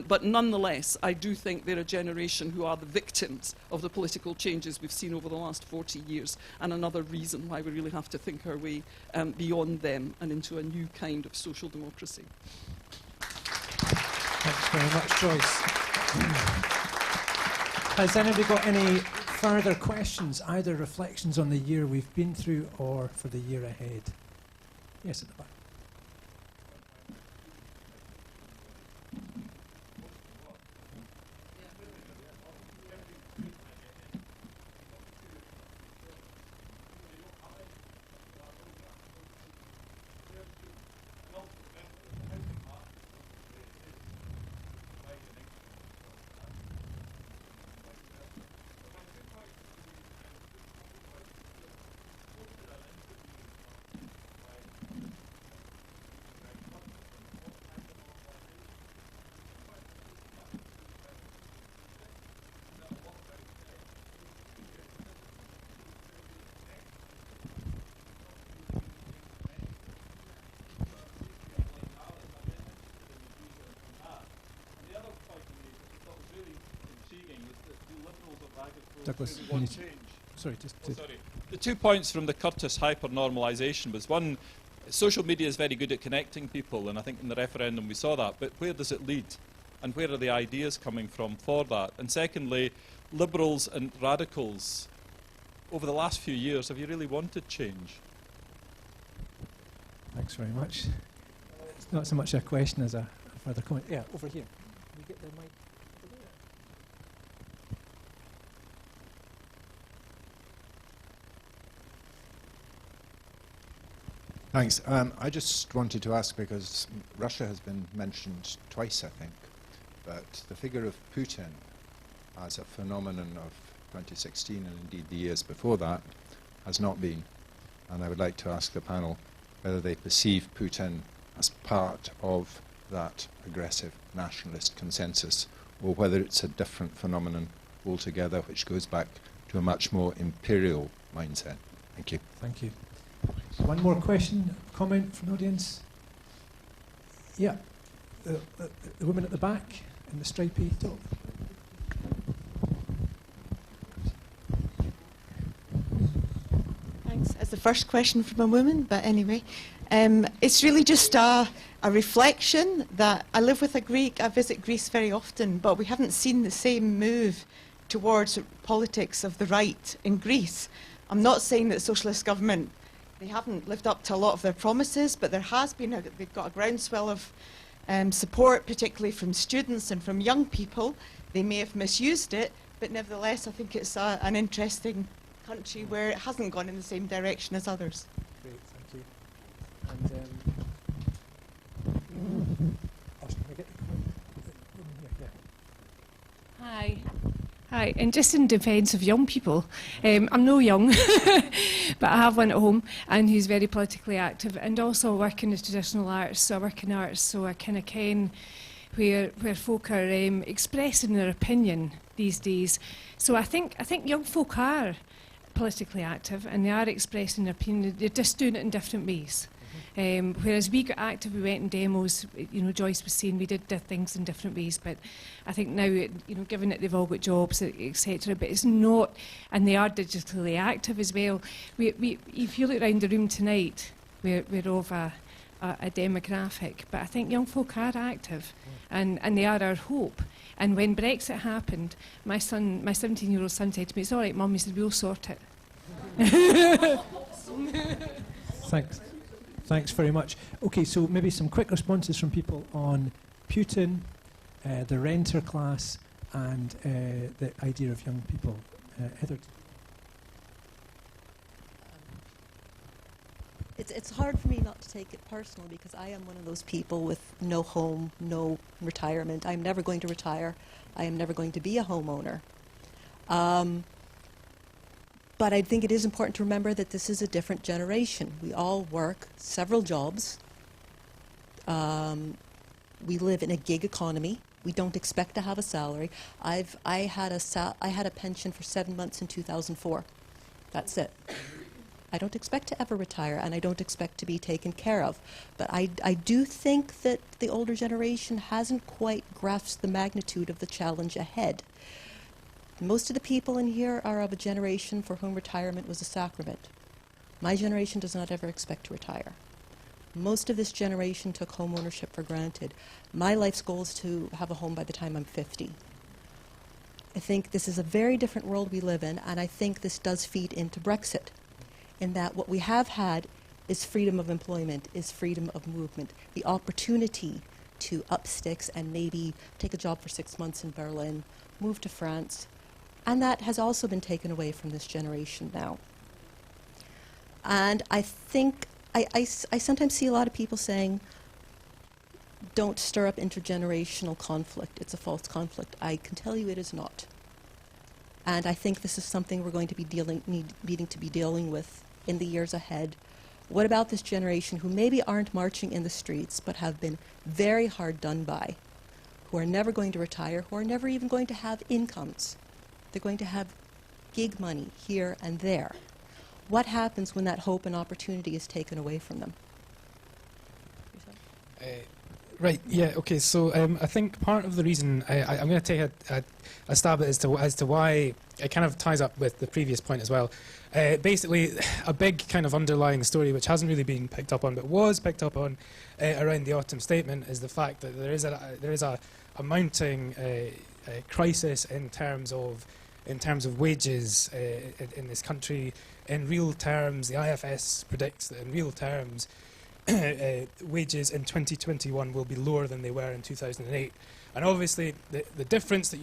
but nonetheless, I do think they're a generation who are the victims of the political changes we've seen over the last 40 years, and another reason why we really have to think our way beyond them and into a new kind of social democracy. Thanks very much, Joyce. Has anybody got any further questions, either reflections on the year we've been through or for the year ahead? Yes, at the back. Douglas, you need to, sorry, The 2 points from the Curtis hyper-normalisation was, one, social media is very good at connecting people, and I think in the referendum we saw that, but where does it lead? And where are the ideas coming from for that? And secondly, liberals and radicals, over the last few years, have you really wanted change? Thanks very much. It's not so much a question as a further comment. Yeah, over here. Can we get the mic? Thanks. I just wanted to ask, because Russia has been mentioned twice, I think, but the figure of Putin as a phenomenon of 2016 and indeed the years before that has not been. And I would like to ask the panel whether they perceive Putin as part of that aggressive nationalist consensus, or whether it's a different phenomenon altogether which goes back to a much more imperial mindset. Thank you. Thank you. One more question, comment from the audience? Yeah, the woman at the back in the stripy top. Thanks. As the first question from a woman, but anyway. It's really just a reflection that I live with a Greek, I visit Greece very often, but we haven't seen the same move towards politics of the right in Greece. I'm not saying that socialist government, they haven't lived up to a lot of their promises, but there has been, they've got a groundswell of support, particularly from students and from young people. They may have misused it, but nevertheless, I think it's an interesting country where it hasn't gone in the same direction as others. Great, thank you. And Hi. Hi, and just in defence of young people, I'm no young, but I have one at home, and he's very politically active, and also work in the traditional arts, so I work in arts, so I kind of ken where folk are expressing their opinion these days. So I think young folk are politically active, and they are expressing their opinion, they're just doing it in different ways. Whereas we got active, we went in demos, Joyce was saying we did things in different ways, but I think now, given that they've all got jobs, etc., but it's not, and they are digitally active as well. If you look around the room tonight, we're over a demographic, but I think young folk are active, and they are our hope. And when Brexit happened, my 17-year-old son said to me, "It's all right, Mum," he said, "we'll sort it." Thanks very much. Okay, so maybe some quick responses from people on Putin, the renter class, and the idea of young people. Heather. It's hard for me not to take it personal because I am one of those people with no home, no retirement. I'm never going to retire. I am never going to be a homeowner. But I think it is important to remember that this is a different generation. We all work several jobs. We live in a gig economy. We don't expect to have a salary. I had a pension for 7 months in 2004. That's it. I don't expect to ever retire, and I don't expect to be taken care of. But I do think that the older generation hasn't quite grasped the magnitude of the challenge ahead. Most of the people in here are of a generation for whom retirement was a sacrament. My generation does not ever expect to retire. Most of this generation took home ownership for granted. My life's goal is to have a home by the time I'm 50. I think this is a very different world we live in, and I think this does feed into Brexit, in that what we have had is freedom of employment, is freedom of movement, the opportunity to up sticks and maybe take a job for 6 months in Berlin, move to France, and that has also been taken away from this generation now. And I think, I sometimes see a lot of people saying, don't stir up intergenerational conflict, it's a false conflict. I can tell you it is not. And I think this is something we're going to be needing to be dealing with in the years ahead. What about this generation who maybe aren't marching in the streets but have been very hard done by, who are never going to retire, who are never even going to have incomes? They're going to have gig money here and there. What happens when that hope and opportunity is taken away from them? Right. Yeah. Okay. So I think part of the reason I'm going to take a stab at as to why it kind of ties up with the previous point as well. Basically, a big kind of underlying story which hasn't really been picked up on, but was picked up on around the autumn statement, is the fact that there is a mounting crisis in terms of wages in this country. In real terms, the IFS predicts that in real terms, wages in 2021 will be lower than they were in 2008. And obviously, the difference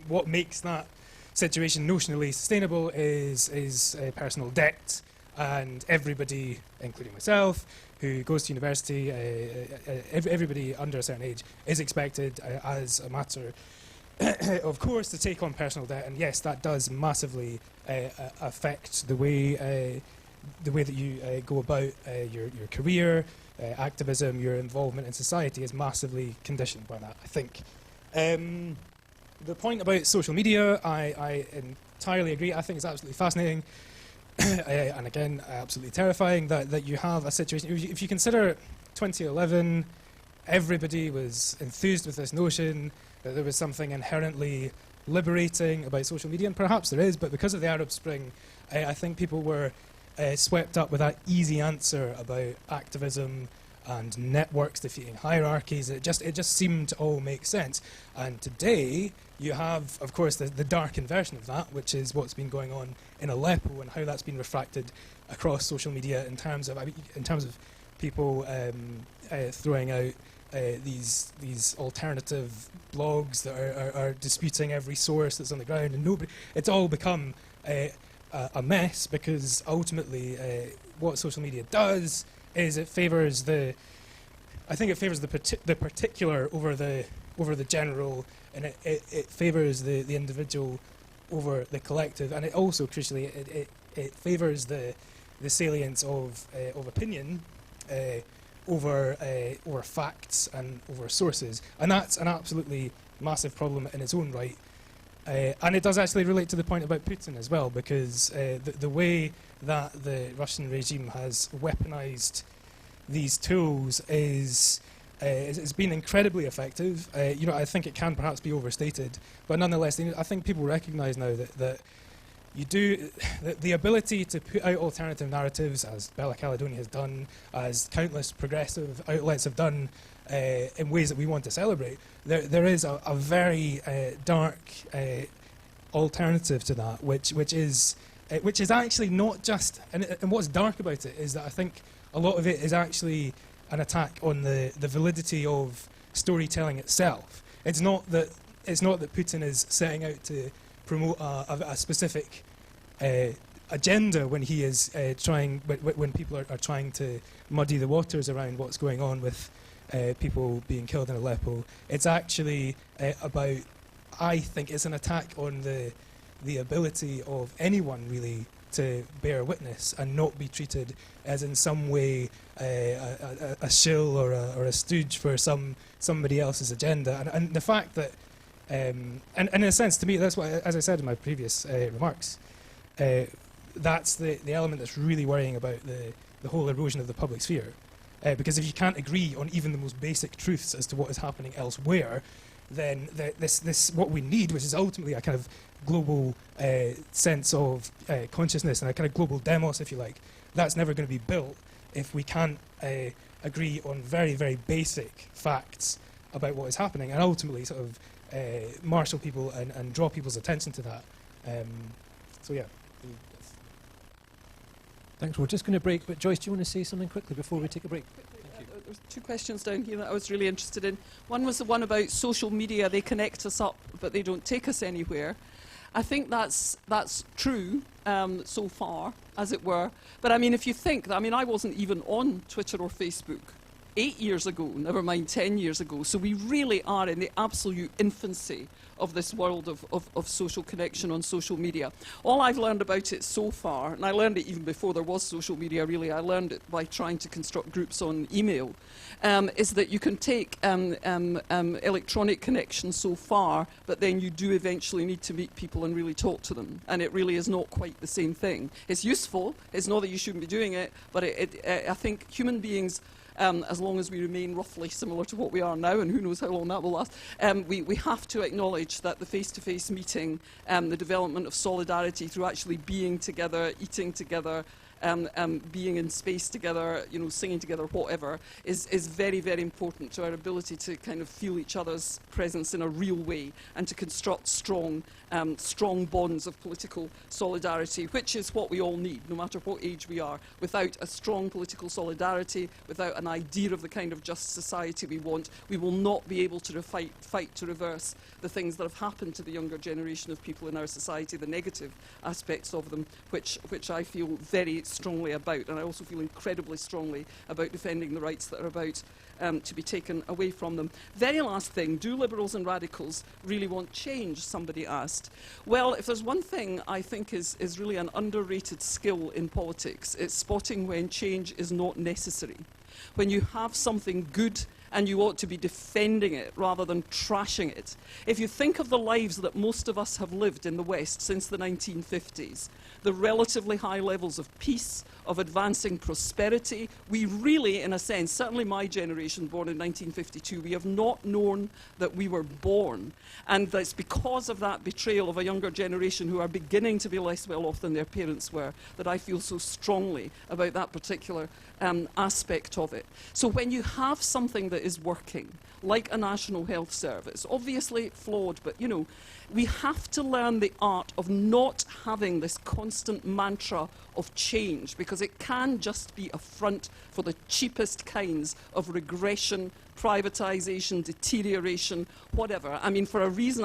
what makes that situation notionally sustainable is personal debt, and everybody, including myself, who goes to university, everybody under a certain age is expected, as a matter of course, to take on personal debt. And yes, that does massively affect the way that you go about your career, activism, your involvement in society is massively conditioned by that, I think. The point about social media, I entirely agree. I think it's absolutely fascinating, and again, absolutely terrifying that you have a situation. If you consider 2011, everybody was enthused with this notion that there was something inherently liberating about social media, and perhaps there is, but because of the Arab Spring, I think people were swept up with that easy answer about activism and networks defeating hierarchies. It just seemed to all make sense. And today, you have, of course, the darkened version of that, which is what's been going on in Aleppo and how that's been refracted across social media in terms of people throwing out these alternative blogs that are disputing every source that's on the ground, and it's all become a mess, because ultimately what social media does is it favours the particular over the general, and it favours the individual over the collective, and it also crucially it favours the salience of opinion over facts and over sources, and that's an absolutely massive problem in its own right. And it does actually relate to the point about Putin as well, because the way that the Russian regime has weaponized these tools is it's been incredibly effective. I think it can perhaps be overstated, but nonetheless, I think people recognize now that the ability to put out alternative narratives, as Bella Caledonia has done, as countless progressive outlets have done, in ways that we want to celebrate. There is a very dark alternative to that, which is actually not just. And what's dark about it is that I think a lot of it is actually an attack on the validity of storytelling itself. It's not that Putin is setting out to promote a specific agenda when he is when people are trying to muddy the waters around what's going on with people being killed in Aleppo. It's actually about, I think it's an attack on the ability of anyone really to bear witness and not be treated as in some way a shill or a stooge for somebody else's agenda. And the fact that, and in a sense, to me, that's what, as I said in my previous remarks, that's the element that's really worrying about the whole erosion of the public sphere. Because if you can't agree on even the most basic truths as to what is happening elsewhere, then this what we need, which is ultimately a kind of global sense of consciousness and a kind of global demos, if you like, that's never going to be built if we can't agree on very, very basic facts about what is happening and ultimately sort of marshal people and draw people's attention to that. So yeah. Thanks. We're just going to break, but Joyce, do you want to say something quickly before we take a break? There's two questions down here that I was really interested in. One was the one about social media. They connect us up, but they don't take us anywhere. I think that's true so far, as it were. But I mean, if you think, I mean, I wasn't even on Twitter or Facebook 8 years ago, never mind 10 years ago. So we really are in the absolute infancy of this world of social connection on social media. All I've learned about it so far, and I learned it even before there was social media really, I learned it by trying to construct groups on email, is that you can take electronic connection so far, but then you do eventually need to meet people and really talk to them. And it really is not quite the same thing. It's useful, it's not that you shouldn't be doing it, but I think human beings, as long as we remain roughly similar to what we are now, and who knows how long that will last, we have to acknowledge that the face-to-face meeting, the development of solidarity through actually being together, eating together, being in space together, you know, singing together, whatever, is very, very important to our ability to kind of feel each other's presence in a real way and to construct strong bonds of political solidarity, which is what we all need, no matter what age we are. Without a strong political solidarity, without an idea of the kind of just society we want, we will not be able to fight to reverse the things that have happened to the younger generation of people in our society, the negative aspects of them, which I feel very strongly about, and I also feel incredibly strongly about defending the rights that are about to be taken away from them. Very last thing, do liberals and radicals really want change, somebody asked. Well, if there's one thing I think is really an underrated skill in politics, it's spotting when change is not necessary. When you have something good and you ought to be defending it rather than trashing it. If you think of the lives that most of us have lived in the West since the 1950s, the relatively high levels of peace, of advancing prosperity, we really, in a sense, certainly my generation, born in 1952, we have not known that we were born. And it's because of that betrayal of a younger generation who are beginning to be less well off than their parents were that I feel so strongly about that particular aspect of it. So when you have something that is working, like a national health service, obviously flawed, but you know, we have to learn the art of not having this constant mantra of change, because it can just be a front for the cheapest kinds of regression, privatisation, deterioration, whatever. I mean, for a reason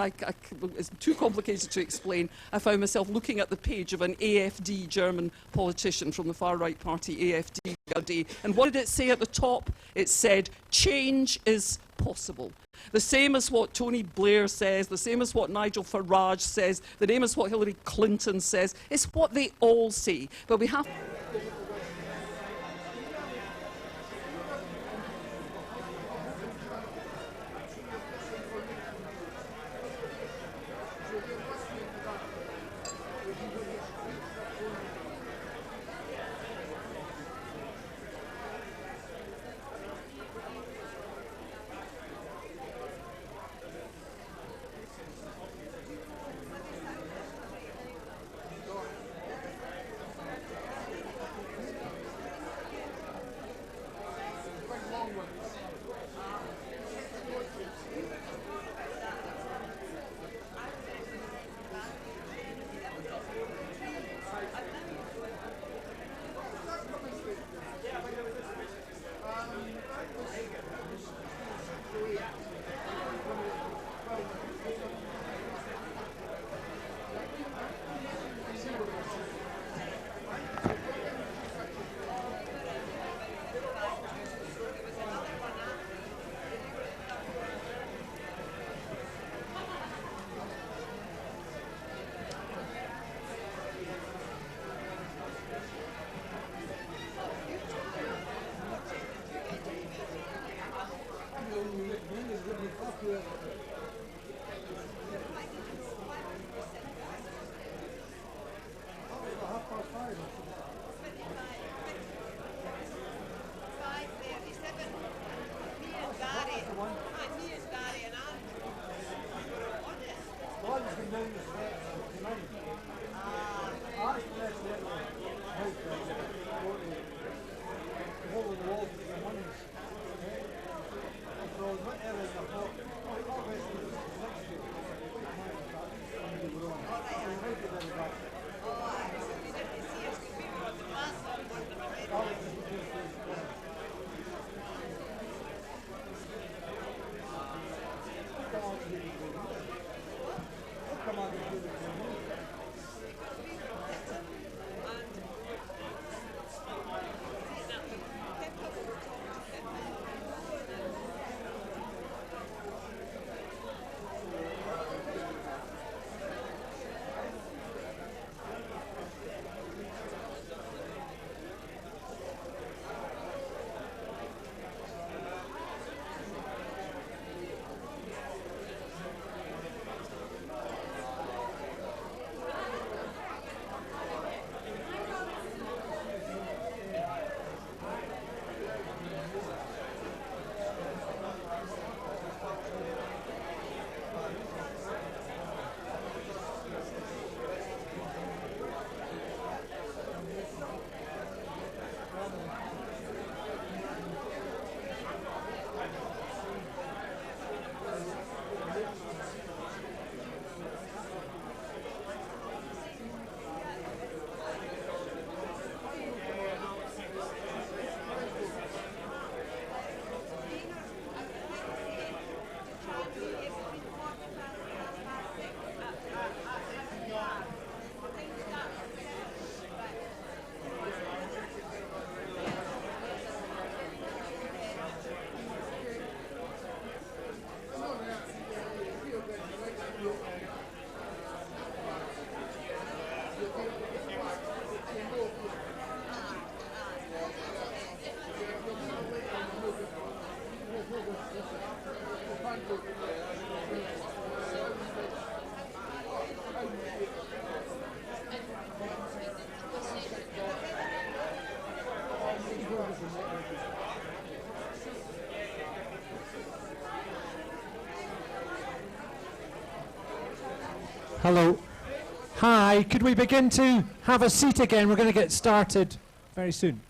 it's too complicated to explain, I found myself looking at the page of an AfD German politician from the far-right party, AfD, and what did it say at the top? It said, change is possible. The same as what Tony Blair says, the same as what Nigel Farage says, the same as what Hillary Clinton says. It's what they all say. But we have... Hello. Hi, could we begin to have a seat again? We're going to get started very soon.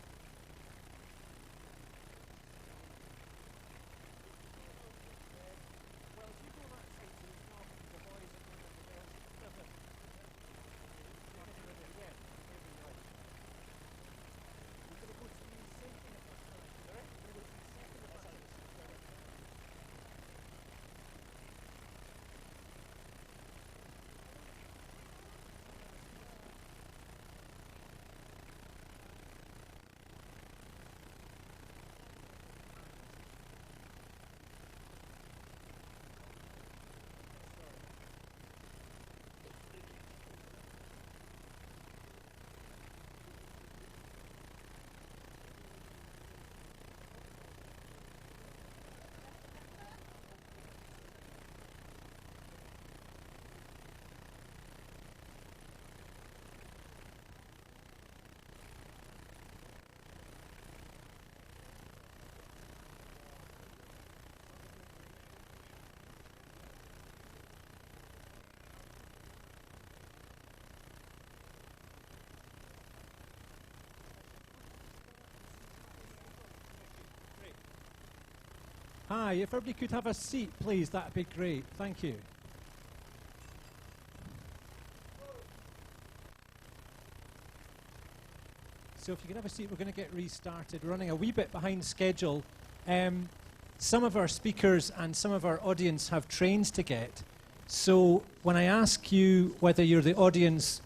Hi, if everybody could have a seat, please, that'd be great. Thank you. So if you could have a seat, we're going to get restarted. We're running a wee bit behind schedule. Some of our speakers and some of our audience have trains to get. So when I ask you whether you're the audience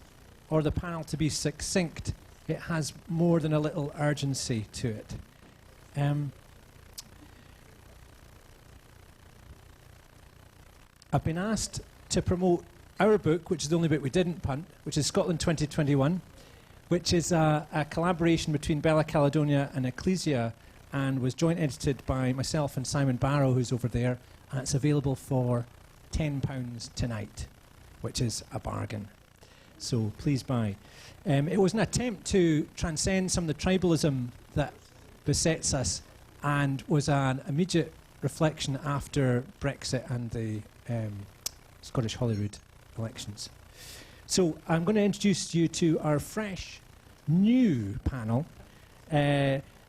or the panel to be succinct, it has more than a little urgency to it. I've been asked to promote our book, which is the only book we didn't punt, which is Scotland 2021, which is a collaboration between Bella Caledonia and Ecclesia, and was joint edited by myself and Simon Barrow, who's over there, and it's available for £10 tonight, which is a bargain. So please buy. It was an attempt to transcend some of the tribalism that besets us, and was an immediate reflection after Brexit and the Scottish Holyrood elections. So I'm going to introduce you to our fresh, new panel,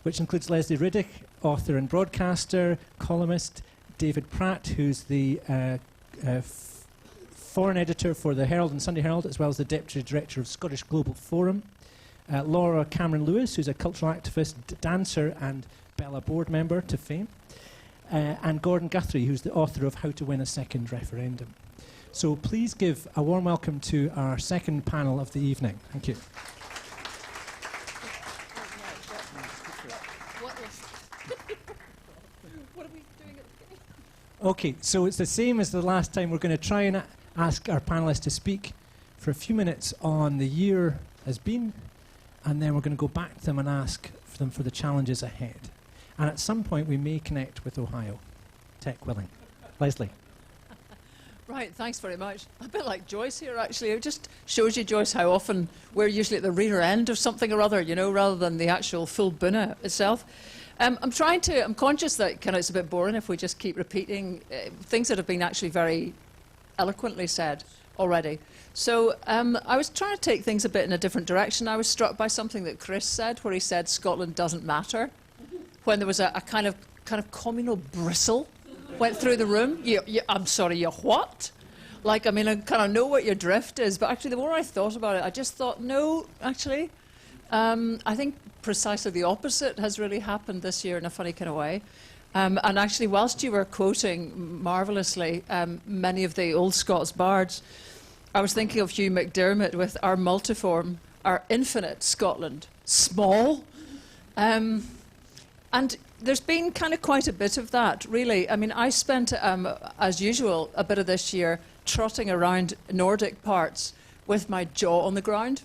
which includes Leslie Riddick, author and broadcaster, columnist, David Pratt, who's the foreign editor for the Herald and Sunday Herald, as well as the deputy director of Scottish Global Forum, Laura Cameron-Lewis, who's a cultural activist, dancer, and Bella board member to fame, and Gordon Guthrie, who's the author of How to Win a Second Referendum. So please give a warm welcome to our second panel of the evening. Thank you. Okay, so it's the same as the last time. We're going to try and ask our panellists to speak for a few minutes on the year has been, and then we're going to go back to them and ask them for the challenges ahead. And at some point we may connect with Ohio, tech willing. Leslie. Right, thanks very much. A bit like Joyce here, actually. It just shows you, Joyce, how often we're usually at the rear end of something or other, you know, rather than the actual full buna itself. I'm conscious that kind of it's a bit boring if we just keep repeating things that have been actually very eloquently said already. So I was trying to take things a bit in a different direction. I was struck by something that Chris said, where he said Scotland doesn't matter, when there was a kind of communal bristle went through the room. I'm sorry, you what? Like, I mean, I kind of know what your drift is, but actually the more I thought about it, I just thought, no, actually, I think precisely the opposite has really happened this year in a funny kind of way. And actually, whilst you were quoting marvellously many of the old Scots bards, I was thinking of Hugh McDermott with our multiform, our infinite Scotland, small. And there's been kind of quite a bit of that, really. I mean, I spent, as usual, a bit of this year trotting around Nordic parts with my jaw on the ground.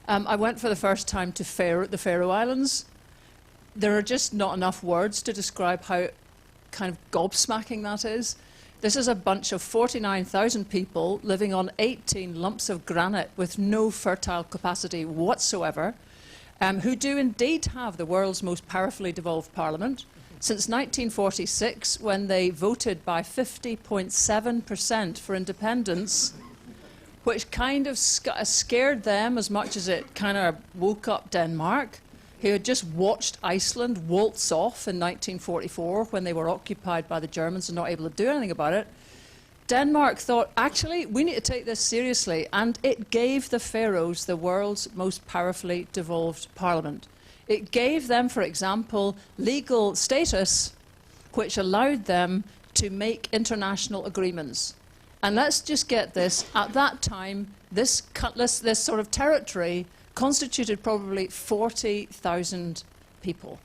I went for the first time to the Faroe Islands. There are just not enough words to describe how kind of gobsmacking that is. This is a bunch of 49,000 people living on 18 lumps of granite with no fertile capacity whatsoever, who do indeed have the world's most powerfully devolved parliament. Since 1946, when they voted by 50.7% for independence, which kind of scared them as much as it kind of woke up Denmark, who had just watched Iceland waltz off in 1944 when they were occupied by the Germans and not able to do anything about it. Denmark thought, actually, we need to take this seriously, and it gave the Faroes the world's most powerfully devolved parliament. It gave them, for example, legal status, which allowed them to make international agreements. And let's just get this, at that time, this sort of territory constituted probably 40,000 people.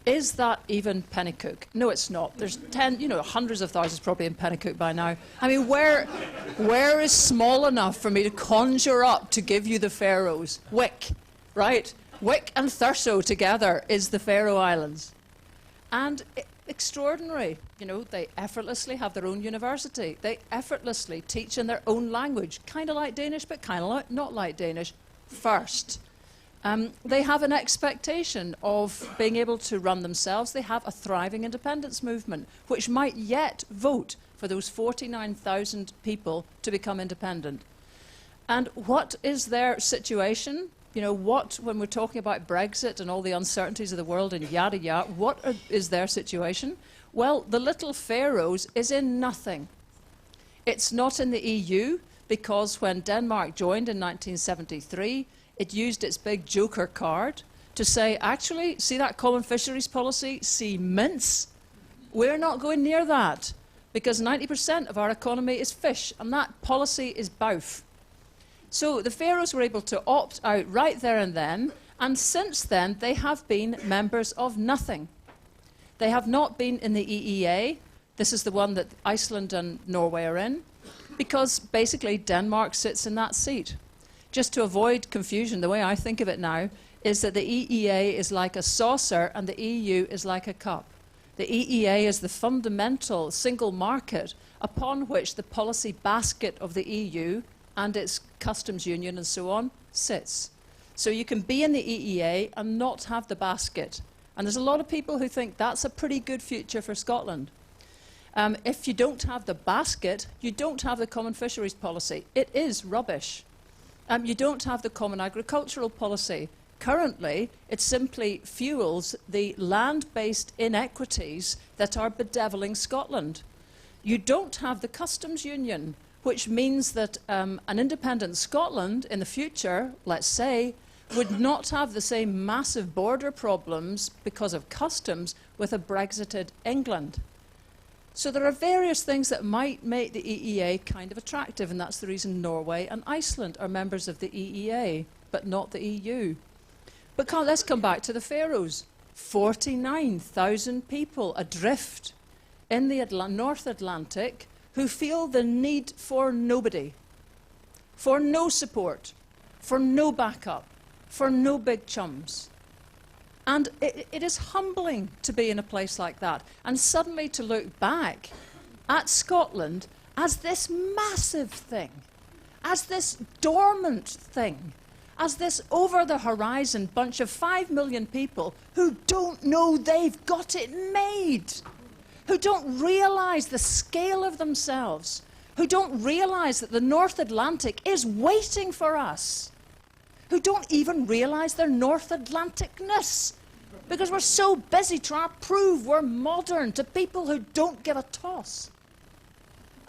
Is that even Pennycook? No, it's not. There's hundreds of thousands probably in Pennycook by now. I mean, where is small enough for me to conjure up to give you the Faroes? Wick, right? Wick and Thurso together is the Faroe Islands. And extraordinary. You know, they effortlessly have their own university. They effortlessly teach in their own language, kind of like Danish, but kind of not like Danish, first. They have an expectation of being able to run themselves. They have a thriving independence movement, which might yet vote for those 49,000 people to become independent. And what is their situation? You know, when we're talking about Brexit and all the uncertainties of the world and yada yada, is their situation? Well, the little Faroes is in nothing. It's not in the EU because when Denmark joined in 1973, it used its big joker card to say, actually, see that common fisheries policy? See mince? We're not going near that because 90% of our economy is fish, and that policy is bouf. So the Faroes were able to opt out right there and then, and since then they have been members of nothing. They have not been in the EEA. This is the one that Iceland and Norway are in, because basically Denmark sits in that seat. Just to avoid confusion, the way I think of it now is that the EEA is like a saucer and the EU is like a cup. The EEA is the fundamental single market upon which the policy basket of the EU and its customs union and so on sits. So you can be in the EEA and not have the basket. And there's a lot of people who think that's a pretty good future for Scotland. If you don't have the basket, you don't have the common fisheries policy. It is rubbish. You don't have the common agricultural policy. Currently, it simply fuels the land-based inequities that are bedeviling Scotland. You don't have the customs union, which means that an independent Scotland in the future, let's say, would not have the same massive border problems because of customs with a Brexited England. So there are various things that might make the EEA kind of attractive, and that's the reason Norway and Iceland are members of the EEA, but not the EU. But let's come back to the Faroes. 49,000 people adrift in the North Atlantic who feel the need for nobody, for no support, for no backup, for no big chums. And it is humbling to be in a place like that and suddenly to look back at Scotland as this massive thing, as this dormant thing, as this over-the-horizon bunch of 5 million people who don't know they've got it made, who don't realise the scale of themselves, who don't realise that the North Atlantic is waiting for us, who don't even realise their North Atlanticness, because we're so busy trying to prove we're modern to people who don't give a toss.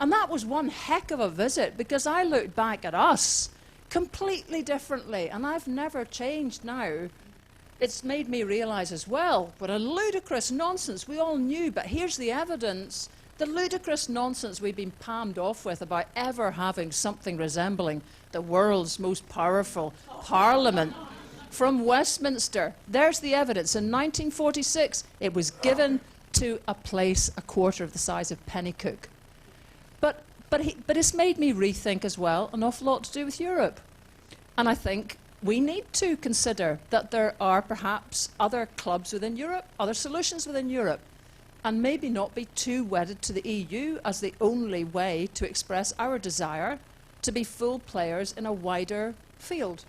And that was one heck of a visit, because I looked back at us completely differently, and I've never changed now. It's made me realise as well what a ludicrous nonsense we all knew, but here's the evidence. The ludicrous nonsense we've been palmed off with about ever having something resembling the world's most powerful parliament from Westminster. There's the evidence. In 1946, it was given to a place a quarter of the size of Pennycook. But it's made me rethink as well an awful lot to do with Europe. And I think we need to consider that there are perhaps other clubs within Europe, other solutions within Europe, and maybe not be too wedded to the EU as the only way to express our desire to be full players in a wider field.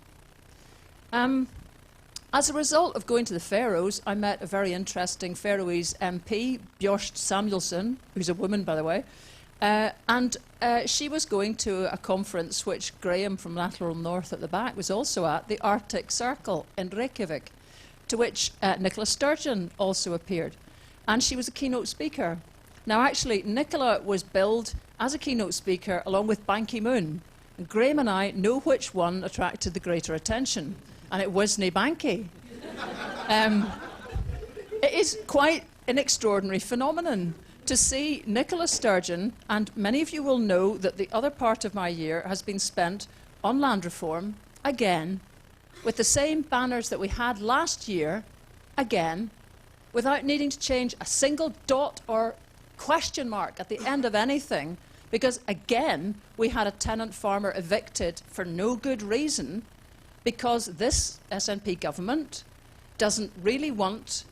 As a result of going to the Faroes, I met a very interesting Faroese MP, Bjørst Samuelson, who's a woman, by the way, and she was going to a conference which Graham from Lateral North at the back was also at, the Arctic Circle in Reykjavik, to which Nicola Sturgeon also appeared. And she was a keynote speaker. Now, actually, Nicola was billed as a keynote speaker along with Ban Ki-moon. And Graham and I know which one attracted the greater attention, and it wasn't Ban Ki. It is quite an extraordinary phenomenon to see Nicola Sturgeon, and many of you will know that the other part of my year has been spent on land reform, again, with the same banners that we had last year, again, without needing to change a single dot or question mark at the end of anything, because, again, we had a tenant farmer evicted for no good reason, because this SNP government doesn't really want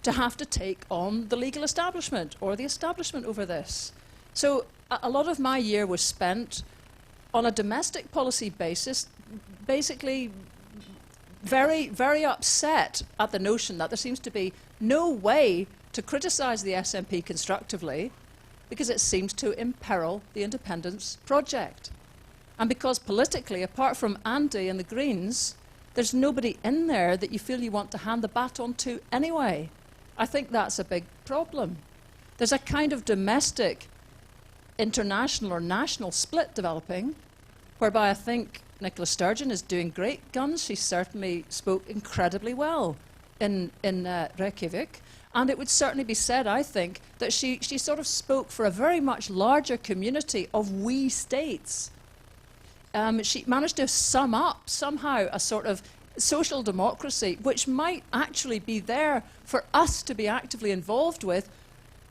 to have to take on the legal establishment or the establishment over this. So a lot of my year was spent on a domestic policy basis, basically very, very upset at the notion that there seems to be no way to criticise the SNP constructively because it seems to imperil the independence project. And because politically, apart from Andy and the Greens, there's nobody in there that you feel you want to hand the baton to anyway. I think that's a big problem. There's a kind of domestic, international or national split developing, whereby I think Nicola Sturgeon is doing great guns. She certainly spoke incredibly well in Reykjavik. And it would certainly be said, I think, that she sort of spoke for a very much larger community of we states. She managed to sum up somehow a sort of social democracy which might actually be there for us to be actively involved with,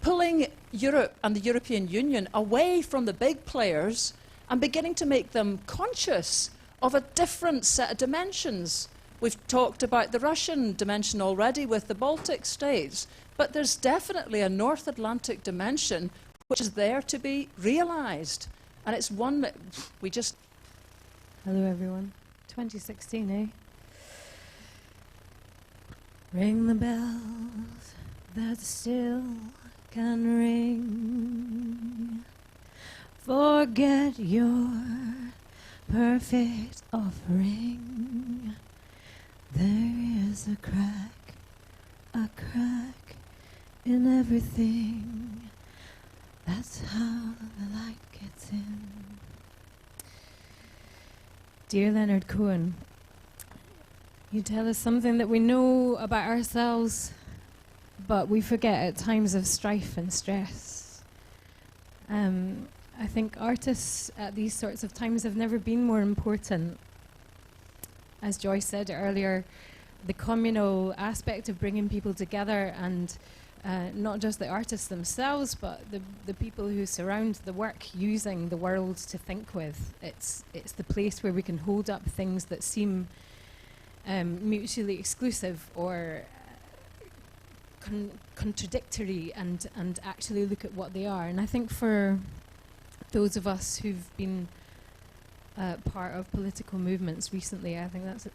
pulling Europe and the European Union away from the big players and beginning to make them conscious of a different set of dimensions. We've talked about the Russian dimension already with the Baltic states, but there's definitely a North Atlantic dimension which is there to be realised. And it's one that we just... Hello everyone. 2016, eh? Ring the bells that still can ring. Forget your perfect offering. There is a crack in everything. That's how the light gets in. Dear Leonard Cohen, you tell us something that we know about ourselves, but we forget at times of strife and stress. I think artists at these sorts of times have never been more important. As Joyce said earlier, the communal aspect of bringing people together, and not just the artists themselves, but the people who surround the work, using the world to think with. It's the place where we can hold up things that seem mutually exclusive or contradictory, and actually look at what they are. And I think for those of us who've been part of political movements recently, I think that's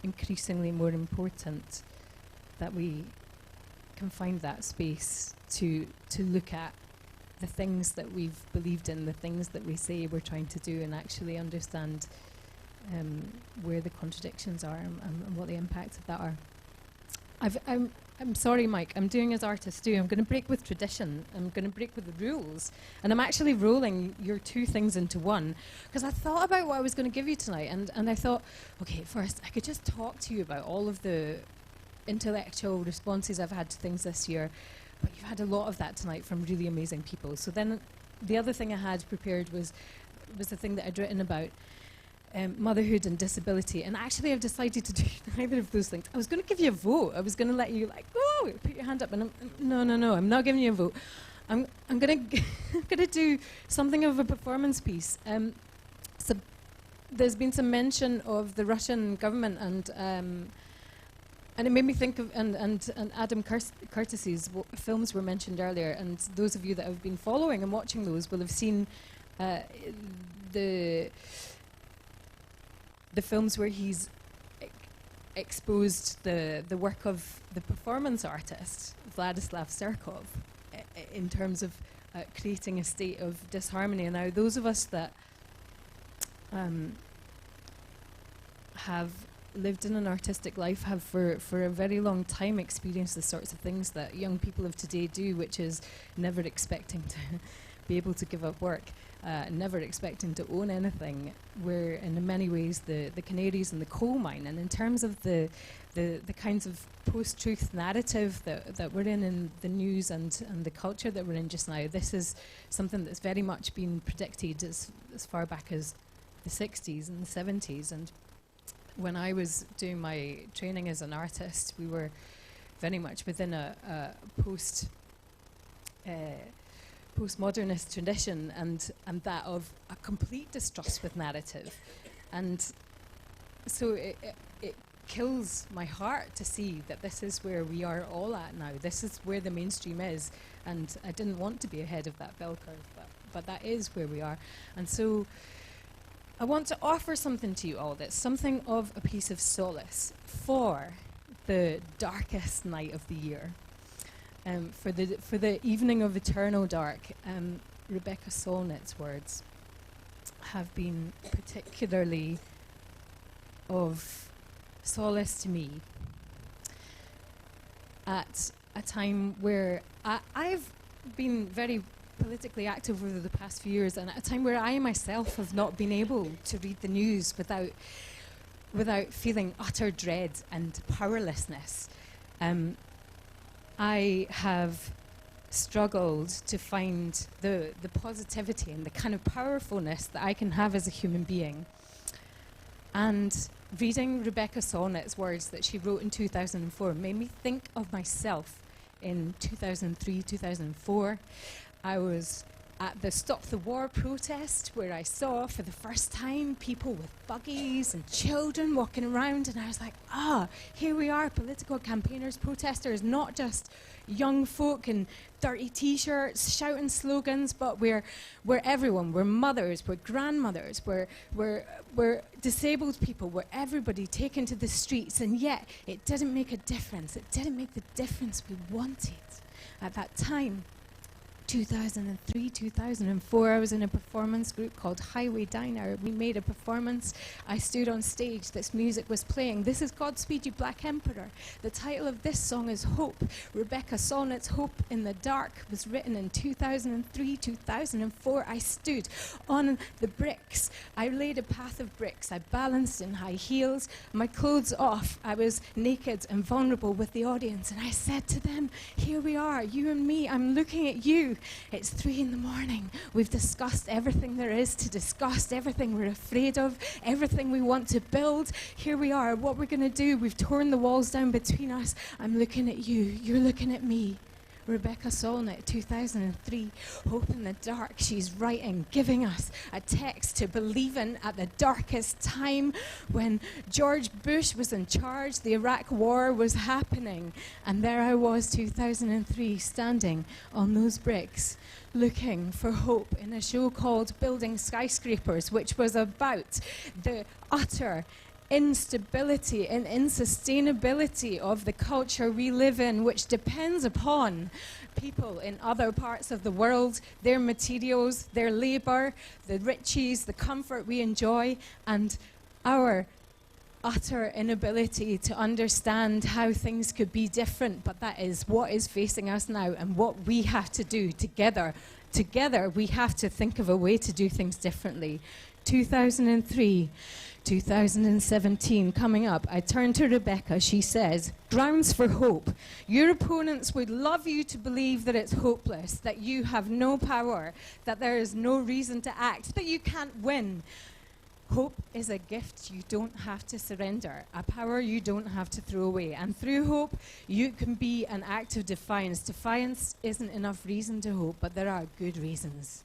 increasingly more important, that we can find that space to look at the things that we've believed in, the things that we say we're trying to do, and actually understand where the contradictions are, and what the impacts of that are. I'm sorry, Mike, I'm doing as artists do. I'm going to break with tradition. I'm going to break with the rules. And I'm actually rolling your two things into one, because I thought about what I was going to give you tonight, and I thought, okay, first, I could just talk to you about all of the intellectual responses I've had to things this year, but you've had a lot of that tonight from really amazing people. So then the other thing I had prepared was the thing that I'd written about motherhood and disability, and actually I've decided to do neither of those things. I was going to give you a vote. I was going to let you put your hand up, and no, I'm not giving you a vote. I'm going to do something of a performance piece. So there's been some mention of the Russian government, and it made me think of and Adam Curtis's films were mentioned earlier, and those of you that have been following and watching those will have seen the films where he's exposed the work of the performance artist Vladislav Serkov in terms of creating a state of disharmony. And now those of us that have lived in an artistic life have for a very long time experienced the sorts of things that young people of today do, which is never expecting to be able to give up work, never expecting to own anything. We're in many ways the canaries in the coal mine. And in terms of the kinds of post-truth narrative that we're in the news and the culture that we're in just now, this is something that's very much been predicted as far back as the 60s and the 70s. And when I was doing my training as an artist, we were very much within a postmodernist tradition, and that of a complete distrust with narrative. And so it kills my heart to see that this is where we are all at now. This is where the mainstream is, and I didn't want to be ahead of that bell curve, but that is where we are. And so I want to offer something to you all that's something of a piece of solace for the darkest night of the year. For the evening of eternal dark, Rebecca Solnit's words have been particularly of solace to me at a time where I've been very politically active over the past few years, and at a time where I myself have not been able to read the news without feeling utter dread and powerlessness. I have struggled to find the positivity and the kind of powerfulness that I can have as a human being. And reading Rebecca Solnit's words that she wrote in 2004 made me think of myself in 2003, 2004. I was at the Stop the War protest, where I saw for the first time people with buggies and children walking around, and I was like, here we are, political campaigners, protesters, not just young folk in dirty t-shirts shouting slogans, but we're everyone. We're mothers, we're grandmothers, we're disabled people, we're everybody taken to the streets, and yet it didn't make a difference. It didn't make the difference we wanted at that time. 2003, 2004, I was in a performance group called Highway Diner. We made a performance. I stood on stage. This music was playing. This is Godspeed You Black Emperor. The title of this song is Hope. Rebecca Solnit's Hope in the Dark was written in 2003, 2004. I stood on the bricks. I laid a path of bricks. I balanced in high heels, my clothes off. I was naked and vulnerable with the audience. And I said to them, here we are, you and me. I'm looking at you. it's 3 in the morning. We've discussed everything there is to discuss, everything we're afraid of, everything we want to build. Here we are, what we're going to do. We've torn the walls down between us. I'm looking at you, you're looking at me. Rebecca Solnit, 2003, Hope in the Dark. She's writing, giving us a text to believe in at the darkest time when George Bush was in charge, the Iraq War was happening. And there I was, 2003, standing on those bricks, looking for hope in a show called Building Skyscrapers, which was about the utter instability and insustainability of the culture we live in, which depends upon people in other parts of the world, their materials, their labour, the riches, the comfort we enjoy, and our utter inability to understand how things could be different. But that is what is facing us now, and what we have to do together. Together, we have to think of a way to do things differently. 2003. 2017 coming up. I turn to Rebecca. She says, grounds for hope. Your opponents would love you to believe that it's hopeless, that you have no power, that there is no reason to act, that you can't win. Hope is a gift you don't have to surrender, a power you don't have to throw away. And through hope, you can be an act of defiance. Defiance isn't enough reason to hope, but there are good reasons.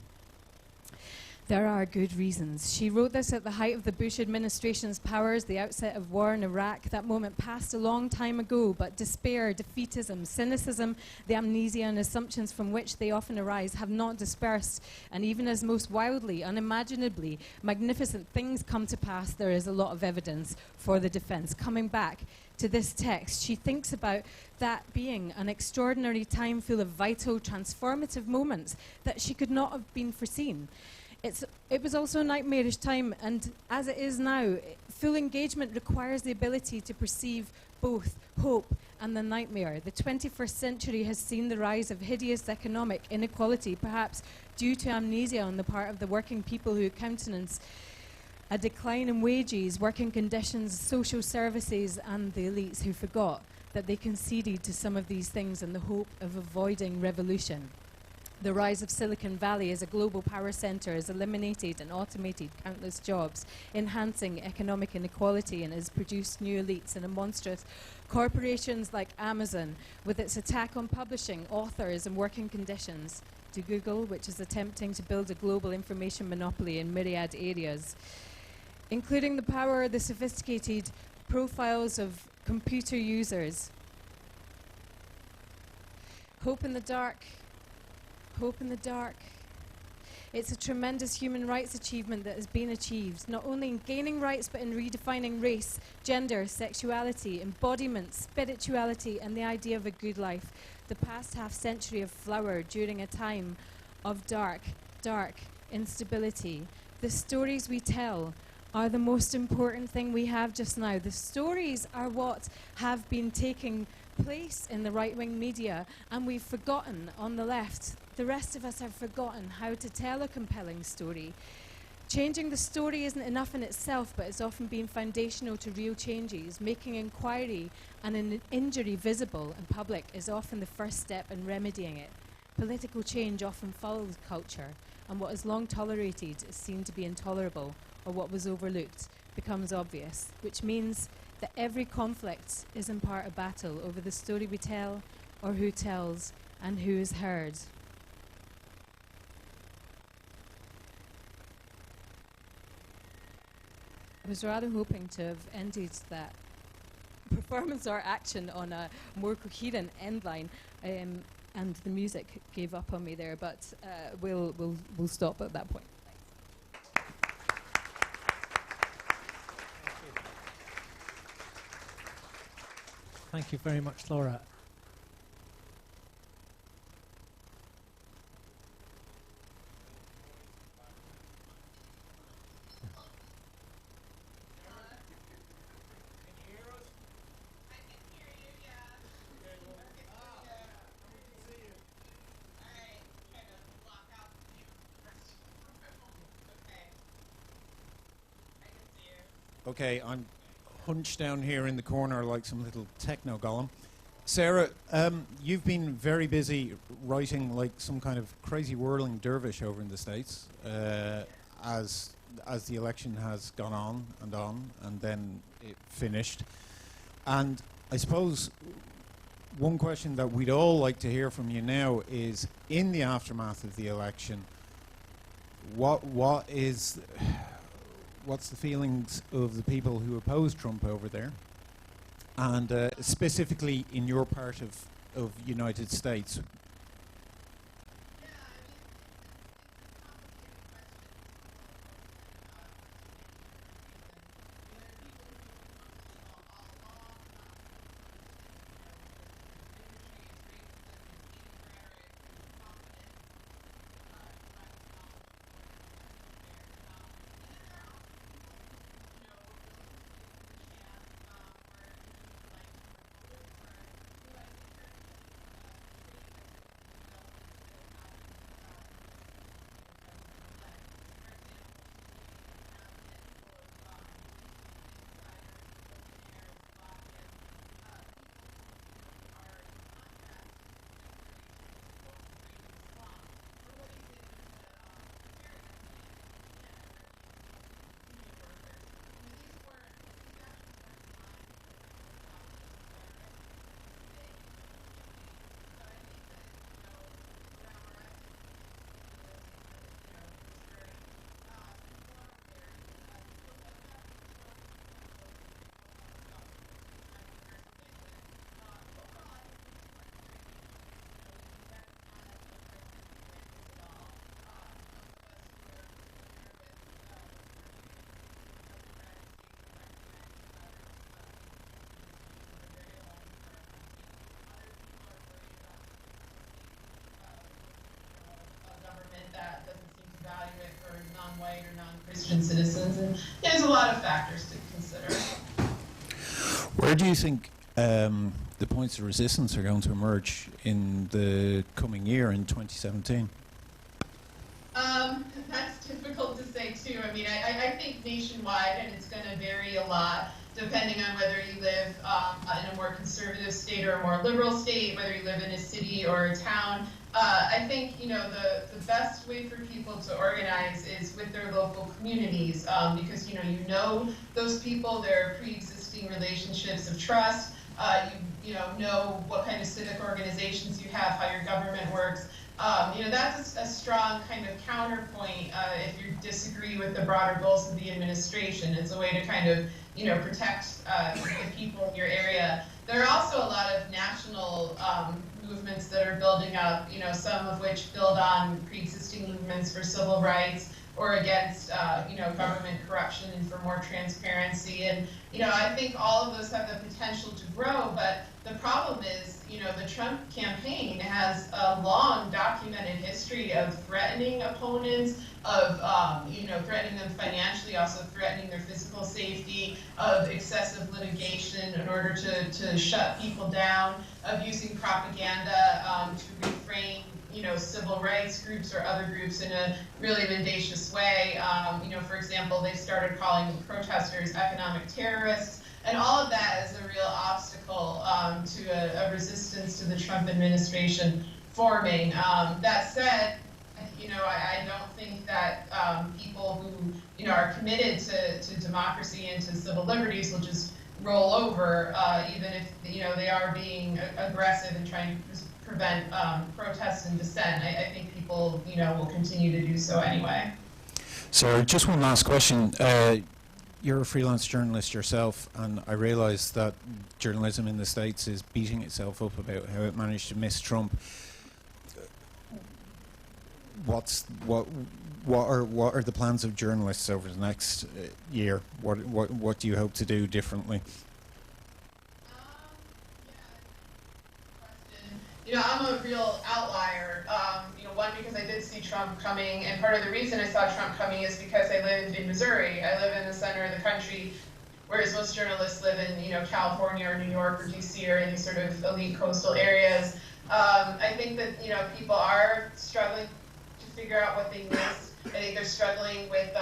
There are good reasons. She wrote this at the height of the Bush administration's powers, the outset of war in Iraq. That moment passed a long time ago, but despair, defeatism, cynicism, the amnesia and assumptions from which they often arise have not dispersed. And even as most wildly, unimaginably magnificent things come to pass, there is a lot of evidence for the defense. Coming back to this text, she thinks about that being an extraordinary time full of vital, transformative moments that she could not have been foreseen. It was also a nightmarish time, and as it is now, full engagement requires the ability to perceive both hope and the nightmare. The 21st century has seen the rise of hideous economic inequality, perhaps due to amnesia on the part of the working people who countenance a decline in wages, working conditions, social services, and the elites who forgot that they conceded to some of these things in the hope of avoiding revolution. The rise of Silicon Valley as a global power center has eliminated and automated countless jobs, enhancing economic inequality, and has produced new elites and monstrous corporations like Amazon, with its attack on publishing, authors, and working conditions, to Google, which is attempting to build a global information monopoly in myriad areas, including the power, the sophisticated profiles of computer users. Hope in the dark. Hope in the dark. It's a tremendous human rights achievement that has been achieved, not only in gaining rights, but in redefining race, gender, sexuality, embodiment, spirituality, and the idea of a good life. The past half-century have flowered during a time of dark instability. The stories we tell are the most important thing we have just now. The stories are what have been taking place in the right-wing media, and we've forgotten on the left. The rest of us have forgotten how to tell a compelling story. Changing the story isn't enough in itself, but it's often been foundational to real changes. Making inquiry and an injury visible and public is often the first step in remedying it. Political change often follows culture, and what is long tolerated is seen to be intolerable, or what was overlooked becomes obvious, which means that every conflict is in part a battle over the story we tell, or who tells, and who is heard. I was rather hoping to have ended that performance or action on a more coherent end line, and the music gave up on me there, but we'll stop at that point. Thank you very much, Laura. Okay, I'm hunched down here in the corner like some little techno golem. Sarah, you've been very busy writing like some kind of crazy whirling dervish over in the States as the election has gone on, and then it finished. And I suppose one question that we'd all like to hear from you now is, in the aftermath of the election, what's the feelings of the people who oppose Trump over there? And specifically in your part of United States. That doesn't seem to value it for non-white or non-Christian citizens, and there's a lot of factors to consider. Where do you think the points of resistance are going to emerge in the coming year, in 2017? That's difficult to say too. I mean, I think nationwide, and it's going to vary a lot depending on whether you live in a more conservative state or a more liberal state, whether you live in a city or a town. I think, the best way for people to organize is with their local communities, because, you know those people, their pre-existing relationships of trust, you know what kind of civic organizations you have, how your government works. That's a strong kind of counterpoint if you disagree with the broader goals of the administration. It's a way to kind of, protect the people in your area. There are also a lot of national movements that are building up, some of which build on pre-existing movements for civil rights or against, government corruption and for more transparency. And, I think all of those have the potential to grow, but the problem is, the Trump campaign has a long documented history of threatening opponents, of, threatening them financially, also threatening their physical safety, of excessive litigation in order to shut people down, of using propaganda to reframe civil rights groups or other groups in a really mendacious way. For example, they started calling protesters economic terrorists, and all of that is a real obstacle to a resistance to the Trump administration forming. That said, I don't think that people who are committed to democracy and to civil liberties will just roll over, even if they are being aggressive and trying to prevent protests and dissent. I think people will continue to do so anyway. So just one last question. You're a freelance journalist yourself, and I realize that journalism in the States is beating itself up about how it managed to miss Trump. What are the plans of journalists over the next year? What do you hope to do differently? I'm a real outlier. One, because I did see Trump coming, and part of the reason I saw Trump coming is because I lived in Missouri. I live in the center of the country, whereas most journalists live in, California or New York or DC or any sort of elite coastal areas. I think that, people are struggling to figure out what they missed. I think they're struggling with,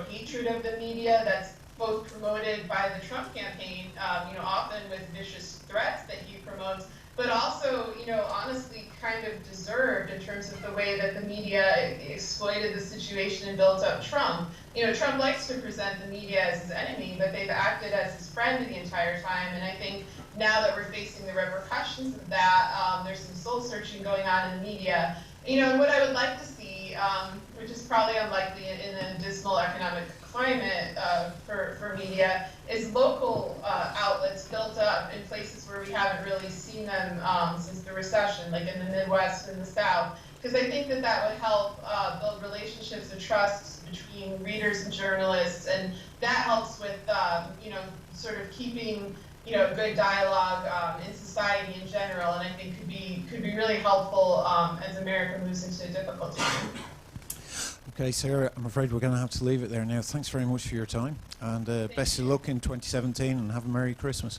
hatred of the media that's both promoted by the Trump campaign, often with vicious threats that he promotes, but also, honestly kind of deserved in terms of the way that the media exploited the situation and built up Trump. Trump likes to present the media as his enemy, but they've acted as his friend the entire time, and I think now that we're facing the repercussions of that, there's some soul searching going on in the media. What I would like to see, which is probably unlikely in a dismal economic climate for media, is local outlets built up in places where we haven't really seen them since the recession, like in the Midwest and the South. Because I think that would help build relationships of trust between readers and journalists, and that helps with sort of keeping good dialogue in society in general, and I think could be really helpful as America moves into a difficult time. Okay, Sarah, I'm afraid we're going to have to leave it there now. Thanks very much for your time, and best of luck in 2017, and have a Merry Christmas.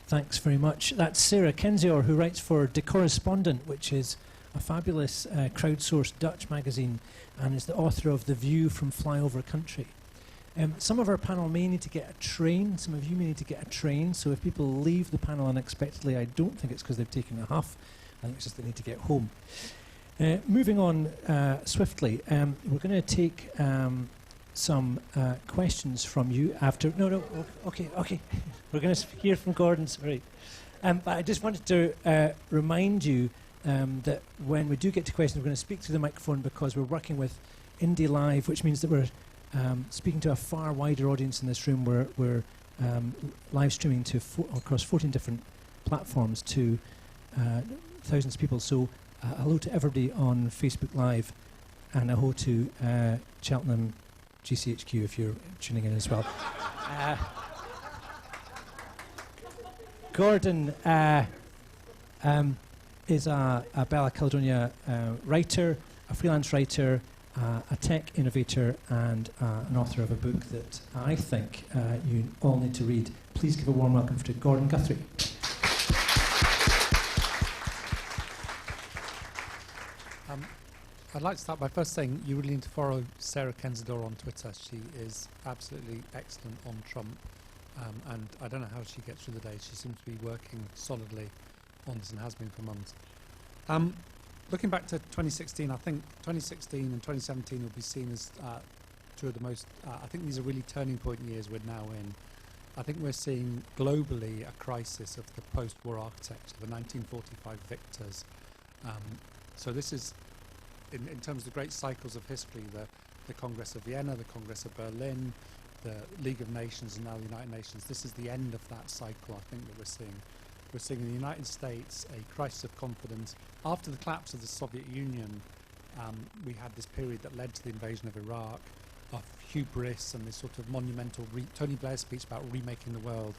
Thanks very much. That's Sarah Kenzior, who writes for De Correspondent, which is a fabulous crowdsourced Dutch magazine, and is the author of The View from Flyover Country. Some of our panel may need to get a train. Some of you may need to get a train. So if people leave the panel unexpectedly, I don't think it's because they've taken a huff. I think it's just they need to get home. Moving on swiftly, we're going to take some questions from you after. No, okay. We're going to hear from Gordon. Sorry. But I just wanted to remind you that when we do get to questions, we're going to speak through the microphone because we're working with Indie Live, which means that we're speaking to a far wider audience in this room. We're live streaming to across 14 different platforms to thousands of people. So hello to everybody on Facebook Live, and a hello to Cheltenham GCHQ if you're tuning in as well. Gordon is a Bella Caledonia writer, a freelance writer, a tech innovator, and an author of a book that I think you all need to read. Please give a warm welcome to Gordon Guthrie. I'd like to start by first saying you really need to follow Sarah Kenzior on Twitter. She is absolutely excellent on Trump, and I don't know how she gets through the day. She seems to be working solidly on this and has been for months. Looking back to 2016, I think 2016 and 2017 will be seen as two of the most, I think these are really turning point years we're now in. I think we're seeing globally a crisis of the post-war architecture, the 1945 victors. So this is, in terms of the great cycles of history, the Congress of Vienna, the Congress of Berlin, the League of Nations, and now the United Nations. This is the end of that cycle, I think, that we're seeing. We're seeing in the United States a crisis of confidence. After the collapse of the Soviet Union, we had this period that led to the invasion of Iraq, of hubris and this sort of monumental Tony Blair's speech about remaking the world,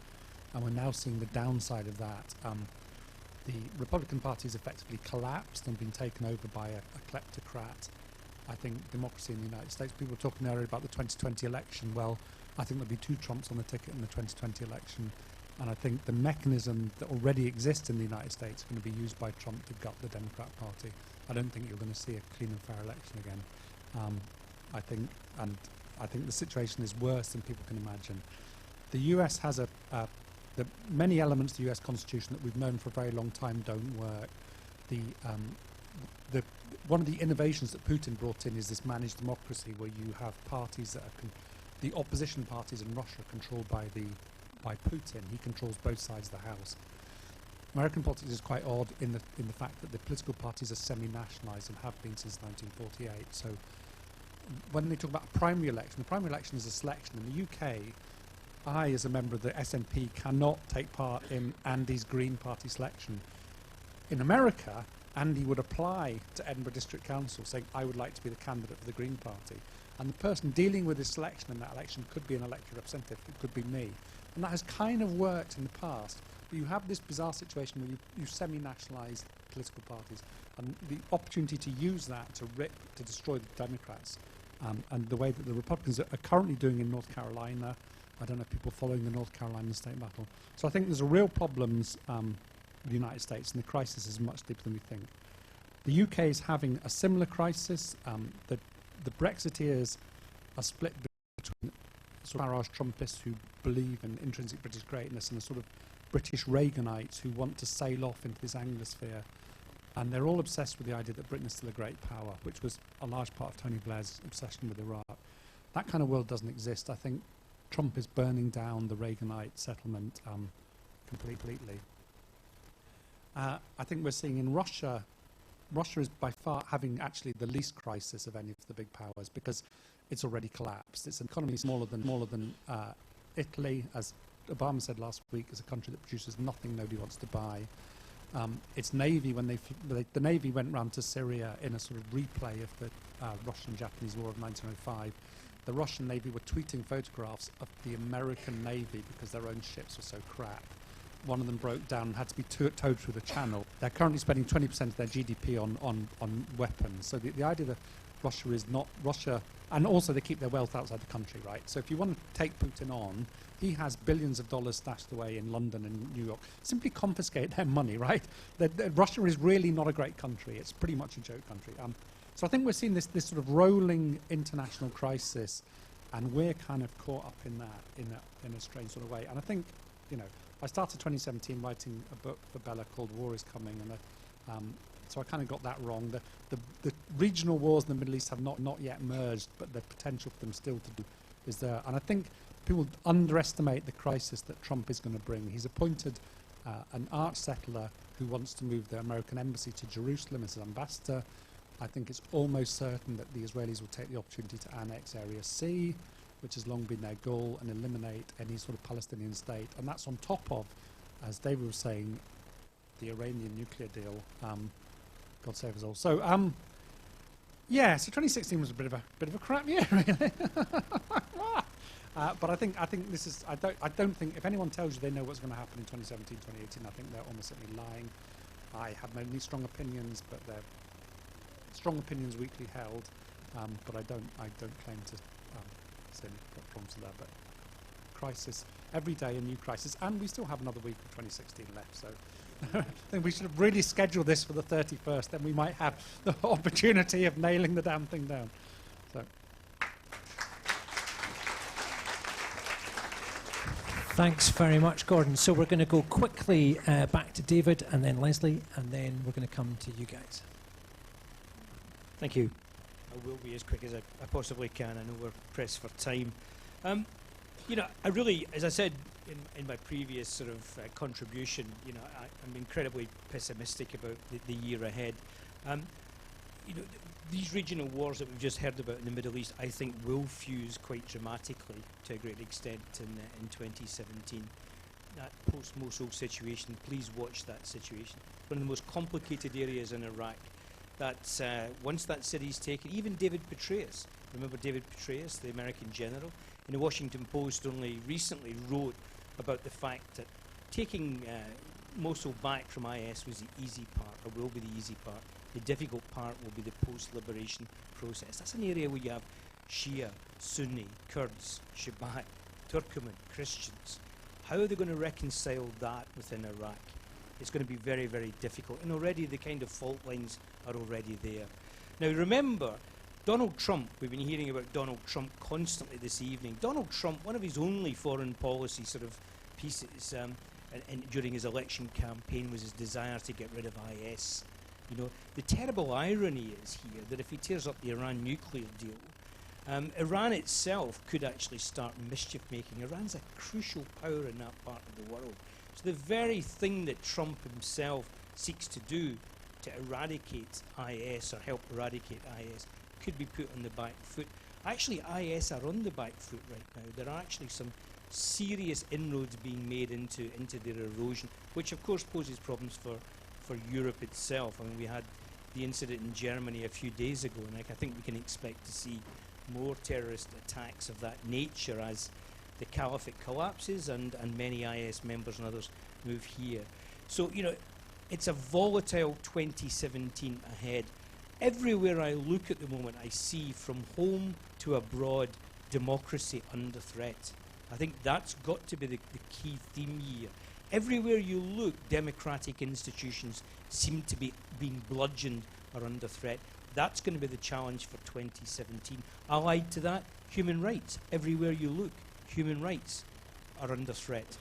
and we're now seeing the downside of that. The Republican Party has effectively collapsed and been taken over by a kleptocrat. I think democracy in the United States, people were talking earlier about the 2020 election. Well, I think there'll be two Trumps on the ticket in the 2020 election. And I think the mechanism that already exists in the United States is going to be used by Trump to gut the Democrat Party. I don't think you're going to see a clean and fair election again. I think the situation is worse than people can imagine. The US has the many elements of the US Constitution that we've known for a very long time don't work. One of the innovations that Putin brought in is this managed democracy, where you have parties that are the opposition parties in Russia are controlled by Putin. He controls both sides of the house. American politics is quite odd in the fact that the political parties are semi-nationalized and have been since 1948. So when they talk about a primary election, the primary election is a selection. In the UK, I, as a member of the SNP, cannot take part in Andy's Green Party selection. In America, Andy would apply to Edinburgh District Council saying, I would like to be the candidate for the Green Party. And the person dealing with his selection in that election could be an elected representative, it could be me. And that has kind of worked in the past. But you have this bizarre situation where you semi-nationalise political parties, and the opportunity to use that to destroy the Democrats, and the way that the Republicans are currently doing in North Carolina. I don't know if people following the North Carolina state battle. So I think there's a real problems with the United States, and the crisis is much deeper than we think. The UK is having a similar crisis. The Brexiteers are split between sort of Farage Trumpists who believe in intrinsic British greatness and the sort of British Reaganites who want to sail off into this Anglosphere. And they're all obsessed with the idea that Britain is still a great power, which was a large part of Tony Blair's obsession with Iraq. That kind of world doesn't exist. I think Trump is burning down the Reaganite settlement completely. I think we're seeing in Russia is by far having actually the least crisis of any of the big powers because it's already collapsed. It's an economy smaller than Italy, as Obama said last week, is a country that produces nothing nobody wants to buy. Its navy, when the navy went round to Syria in a sort of replay of the Russian-Japanese War of 1905, the Russian navy were tweeting photographs of the American navy because their own ships were so crap. One of them broke down and had to be towed through the channel. They're currently spending 20% of their GDP on weapons. So the idea that Russia is not Russia, and also they keep their wealth outside the country, right? So if you want to take Putin on, he has billions of dollars stashed away in London and New York. Simply confiscate their money, right? Russia is really not a great country. It's pretty much a joke country. So I think we're seeing this sort of rolling international crisis, and we're kind of caught up in that in a strange sort of way. And I think, I started 2017 writing a book for Bella called War is Coming, and so I kind of got that wrong. The regional wars in the Middle East have not yet merged, but the potential for them still to do is there. And I think people underestimate the crisis that Trump is going to bring. He's appointed an arch settler who wants to move the American embassy to Jerusalem as an ambassador. I think it's almost certain that the Israelis will take the opportunity to annex Area C, which has long been their goal, and eliminate any sort of Palestinian state. And that's on top of, as David was saying, the Iranian nuclear deal. God save us all. So, so 2016 was a bit of a crap year, really. But I think this is. I don't think if anyone tells you they know what's going to happen in 2017, 2018, I think they're almost certainly lying. I have many strong opinions, but they're strong opinions weakly held. But I don't claim to say any problems with that. But crisis every day, a new crisis, and we still have another week of 2016 left. So. I think we should have really scheduled this for the 31st, then we might have the opportunity of nailing the damn thing down. So. Thanks very much, Gordon. So we're going to go quickly back to David and then Leslie, and then we're going to come to you guys. Thank you. I will be as quick as I possibly can. I know we're pressed for time. I really, as I said in my previous sort of contribution, I'm incredibly pessimistic about the year ahead. These regional wars that we've just heard about in the Middle East, I think, will fuse quite dramatically to a great extent in 2017. That post-Mosul situation, please watch that situation. One of the most complicated areas in Iraq. That once that city's taken, even David Petraeus, remember David Petraeus, the American general, in the Washington Post only recently wrote about the fact that taking Mosul back from IS was the easy part, or will be the easy part. The difficult part will be the post-liberation process. That's an area where you have Shia, Sunni, Kurds, Shabbat, Turkmen, Christians. How are they going to reconcile that within Iraq? It's going to be very, very difficult. And already the kind of fault lines are already there. Now remember, Donald Trump, we've been hearing about Donald Trump constantly this evening. Donald Trump, one of his only foreign policy sort of pieces during his election campaign was his desire to get rid of IS. The terrible irony is here that if he tears up the Iran nuclear deal, Iran itself could actually start mischief making. Iran's a crucial power in that part of the world. So the very thing that Trump himself seeks to do to eradicate IS or help eradicate IS could be put on the back foot. Actually, IS are on the back foot right now. There are actually some serious inroads being made into their erosion, which of course poses problems for Europe itself. I mean, we had the incident in Germany a few days ago, and I think we can expect to see more terrorist attacks of that nature as the caliphate collapses and many IS members and others move here. So, it's a volatile 2017 ahead. Everywhere I look at the moment, I see from home to abroad democracy under threat. I think that's got to be the key theme here. Everywhere you look, democratic institutions seem to be being bludgeoned are under threat. That's going to be the challenge for 2017. Allied to that, human rights. Everywhere you look, human rights are under threat.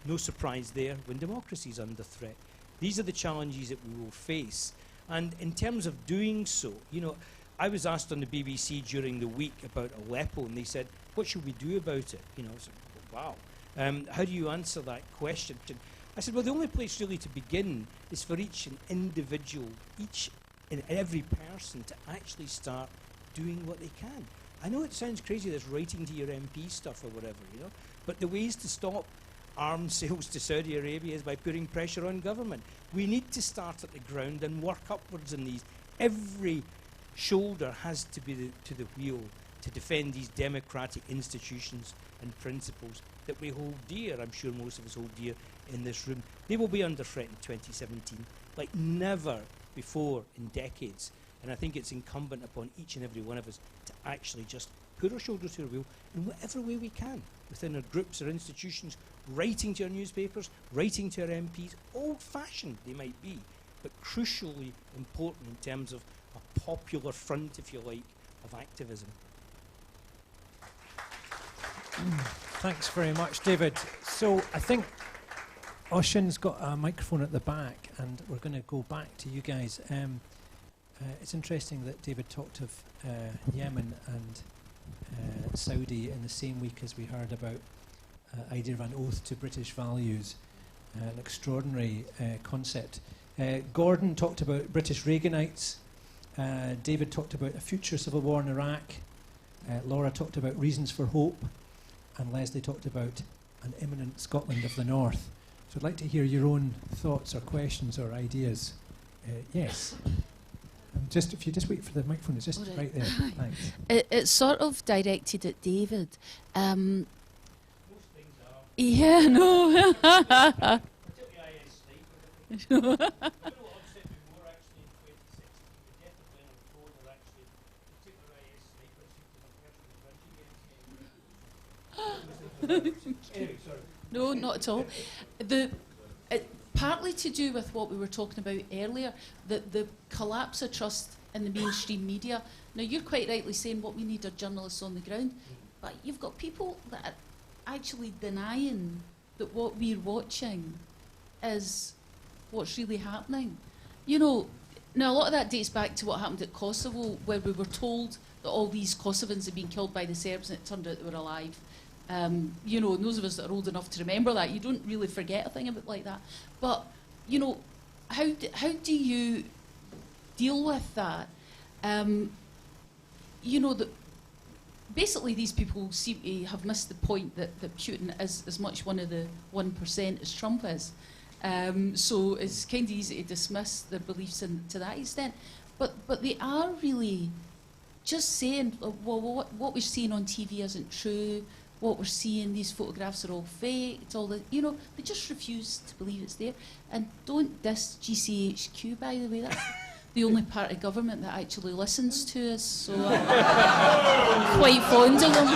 No surprise there when democracy is under threat. These are the challenges that we will face. And in terms of doing so, you know, I was asked on the BBC during the week about Aleppo, and they said, what should we do about it? You know, I said, wow. How do you answer that question? I said, well, the only place really to begin is for each individual, each and every person to actually start doing what they can. I know it sounds crazy, this writing to your MP stuff or whatever, you know, but the ways to stop arms sales to Saudi Arabia is by putting pressure on government. We need to start at the ground and work upwards in these. Every shoulder has to be to the wheel to defend these democratic institutions and principles that we hold dear. I'm sure most of us hold dear in this room. They will be under threat in 2017 like never before in decades. And I think it's incumbent upon each and every one of us to actually just put our shoulders to the wheel in whatever way we can, within our groups or institutions, writing to our newspapers, writing to our MPs, old-fashioned they might be, but crucially important in terms of a popular front, if you like, of activism. Thanks very much, David. So I think Oshin's got a microphone at the back, and we're going to go back to you guys. It's interesting that David talked of Yemen and Saudi in the same week as we heard about idea of an oath to British values, an extraordinary concept. Gordon talked about British Reaganites. David talked about a future civil war in Iraq. Laura talked about reasons for hope. And Leslie talked about an imminent Scotland of the North. So I'd like to hear your own thoughts or questions or ideas. Yes. If you just wait for the microphone, it's just right there. Thanks. It's sort of directed at David. Yeah, no. No, not at all. Partly to do with what we were talking about earlier, the collapse of trust in the mainstream media. Now, you're quite rightly saying what we need are journalists on the ground, but you've got people that are actually denying that what we're watching is what's really happening. You know, now a lot of that dates back to what happened at Kosovo, where we were told that all these Kosovans had been killed by the Serbs, and it turned out they were alive. You know, and those of us that are old enough to remember that, you don't really forget a thing about like that. But, you know, how do you deal with that? You know, basically these people seem to have missed the point that Putin is as much one of the 1% as Trump is. So it's kind of easy to dismiss their beliefs to that extent. But they are really just saying, well, what we're seeing on TV isn't true. What we're seeing, these photographs are all fake. It's all you know. They just refuse to believe it's there. And don't diss GCHQ, by the way. That's the only part of government that actually listens to us. So I'm quite fond of them.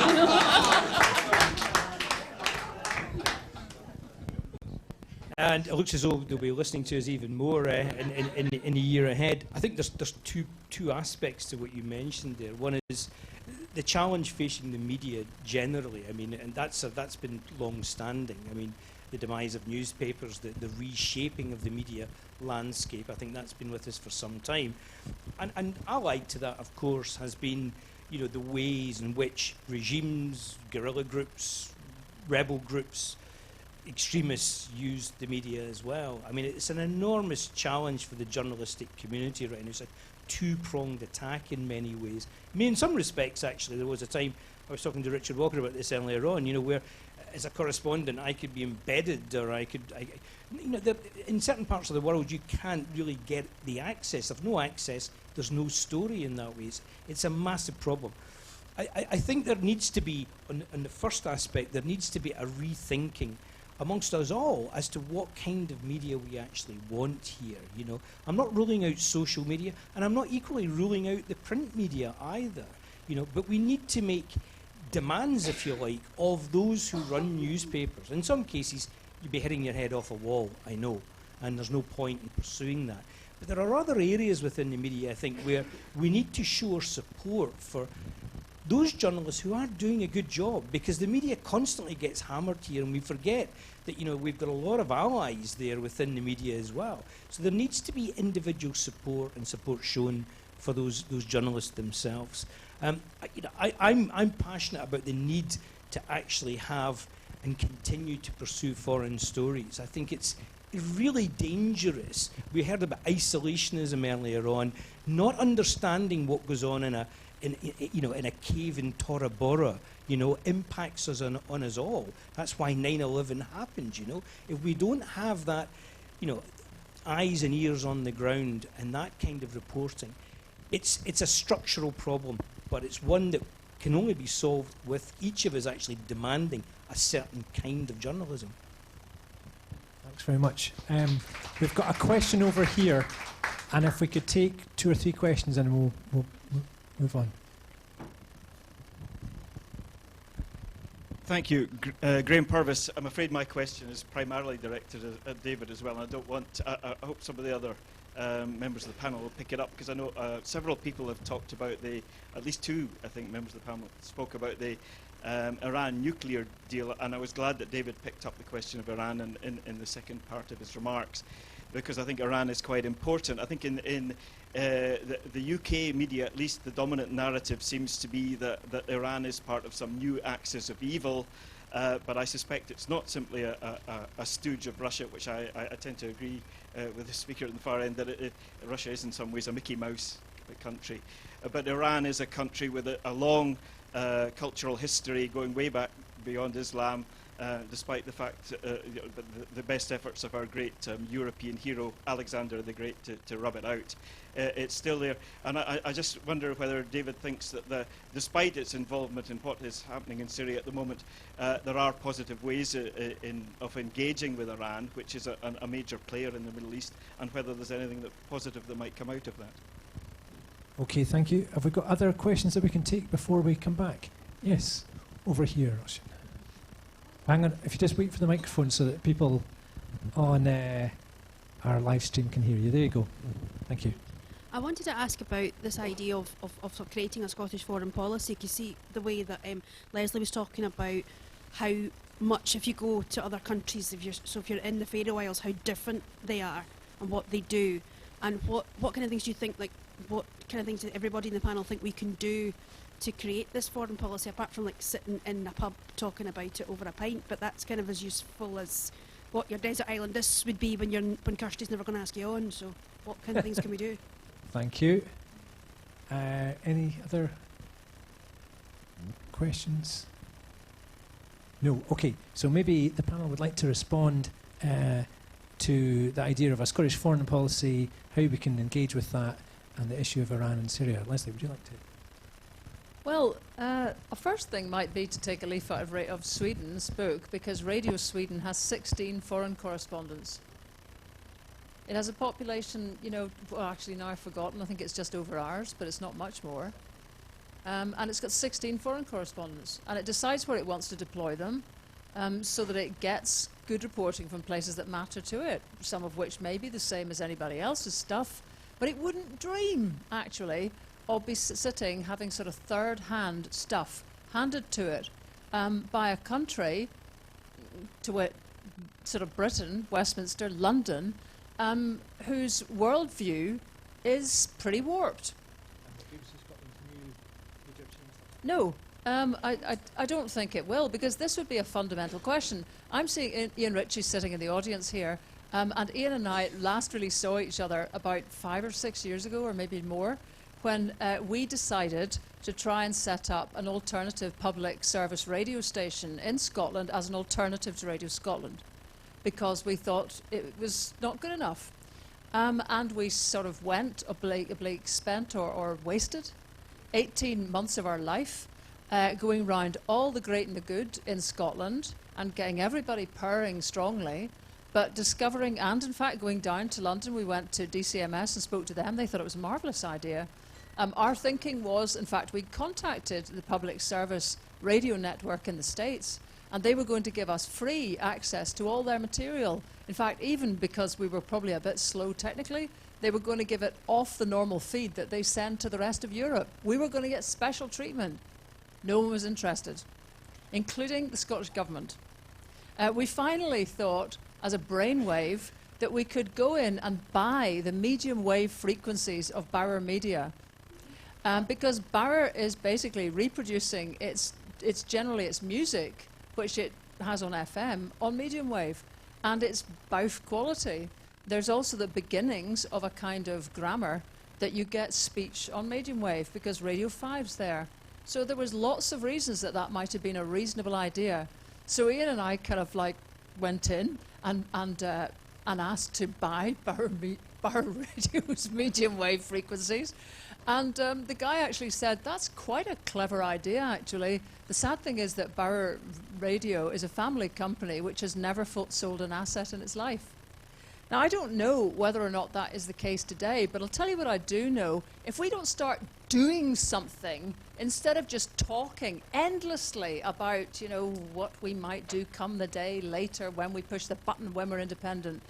And it looks as though they'll be listening to us even more in the year ahead. I think there's two aspects to what you mentioned there. One is the challenge facing the media generally. I mean, and that's been long-standing. I mean, the demise of newspapers, the reshaping of the media landscape. I think that's been with us for some time. And allied to that, of course, has been, you know, the ways in which regimes, guerrilla groups, rebel groups, extremists use the media as well. I mean, it's an enormous challenge for the journalistic community right now. It's a two-pronged attack in many ways. I mean, in some respects, actually, there was a time, I was talking to Richard Walker about this earlier on, you know, where as a correspondent I could be embedded, or you know, in certain parts of the world you can't really get the access. If no access, there's no story in that way. It's a massive problem. I think there needs to be, on the first aspect, there needs to be a rethinking amongst us all as to what kind of media we actually want here. You know, I'm not ruling out social media, and I'm not equally ruling out the print media either. You know, but we need to make demands, if you like, of those who run newspapers. In some cases, you'd be hitting your head off a wall, I know, and there's no point in pursuing that. But there are other areas within the media, I think, where we need to show our support for those journalists who are doing a good job, because the media constantly gets hammered here, and we forget that, you know, we've got a lot of allies there within the media as well. So there needs to be individual support and support shown for those journalists themselves. I'm passionate about the need to actually have and continue to pursue foreign stories. I think it's really dangerous. We heard about isolationism earlier on, not understanding what goes on in a cave in Tora Bora, you know, impacts us on us all. That's why 9/11 happened, you know. If we don't have that, you know, eyes and ears on the ground and that kind of reporting, it's a structural problem, but it's one that can only be solved with each of us actually demanding a certain kind of journalism. Thanks very much. We've got a question over here, and if we could take 2 or 3 questions, and we'll move on. Thank you. Graham Purvis. I'm afraid my question is primarily directed at David as well, and I don't want I hope some of the other members of the panel will pick it up, because I know several people have talked about at least 2, I think, members of the panel spoke about the Iran nuclear deal, and I was glad that David picked up the question of Iran in the second part of his remarks, because I think Iran is quite important. I think in the UK media, at least, the dominant narrative seems to be that Iran is part of some new axis of evil, but I suspect it's not simply a stooge of Russia, which I tend to agree with the speaker at the far end, that Russia is in some ways a Mickey Mouse country. But Iran is a country with a long cultural history going way back beyond Islam, despite the fact the best efforts of our great European hero Alexander the Great to rub it out. It's still there, and I just wonder whether David thinks that despite its involvement in what is happening in Syria at the moment, there are positive ways of engaging with Iran, which is a major player in the Middle East, and whether there's anything positive that might come out of that. Okay, thank you. Have we got other questions that we can take before we come back? Yes, over here, Roshan. Hang on, if you just wait for the microphone so that people on our live stream can hear you. There you go. Thank you. I wanted to ask about this idea of sort of creating a Scottish foreign policy. You see the way that Leslie was talking about how much, if you go to other countries, if you're in the Faroe Isles, how different they are and what they do, and what kind of things do you think, like, what kind of things does everybody in the panel think we can do to create this foreign policy, apart from like sitting in a pub talking about it over a pint? But that's kind of as useful as what your desert island this would be when Kirsty's never going to ask you on. So what kind of things can we do? Thank you. Any other questions? No. Okay. So maybe the panel would like to respond to the idea of a Scottish foreign policy, how we can engage with that, and the issue of Iran and Syria. Leslie, would you like to? Well, a first thing might be to take a leaf out of Sweden's book, because Radio Sweden has 16 foreign correspondents. It has a population, you know, well, actually now I've forgotten, I think it's just over ours, but it's not much more. And it's got 16 foreign correspondents, and it decides where it wants to deploy them, so that it gets good reporting from places that matter to it, some of which may be the same as anybody else's stuff, but it wouldn't dream, actually, of be sitting having sort of third-hand stuff handed to it by a country, to it, sort of Britain, Westminster, London, whose worldview is pretty warped. No, I don't think it will, because this would be a fundamental question. I'm seeing Ian Ritchie sitting in the audience here, and Ian and I last really saw each other about 5 or 6 years ago, or maybe more, when we decided to try and set up an alternative public service radio station in Scotland as an alternative to Radio Scotland, because we thought it was not good enough. And we sort of went, oblique spent or wasted 18 months of our life going round all the great and the good in Scotland and getting everybody purring strongly, but discovering, and in fact going down to London, we went to DCMS and spoke to them. They thought it was a marvellous idea. Our thinking was, in fact, we contacted the public service radio network in the States, and they were going to give us free access to all their material. In fact, even because we were probably a bit slow technically, they were going to give it off the normal feed that they send to the rest of Europe. We were going to get special treatment. No one was interested, including the Scottish Government. We finally thought, as a brainwave, that we could go in and buy the medium wave frequencies of Bauer Media. Because Bauer is basically reproducing its music, which it has on FM, on medium wave. And it's both quality. There's also the beginnings of a kind of grammar that you get speech on medium wave because Radio 5's there. So there was lots of reasons that that might have been a reasonable idea. So Ian and I kind of like went in and asked to buy Bauer Radio's medium wave frequencies. And the guy actually said, that's quite a clever idea, actually. The sad thing is that Bauer Radio is a family company which has never sold an asset in its life. Now, I don't know whether or not that is the case today, but I'll tell you what I do know. If we don't start doing something, instead of just talking endlessly about, you know, what we might do come the day later when we push the button when we're independent,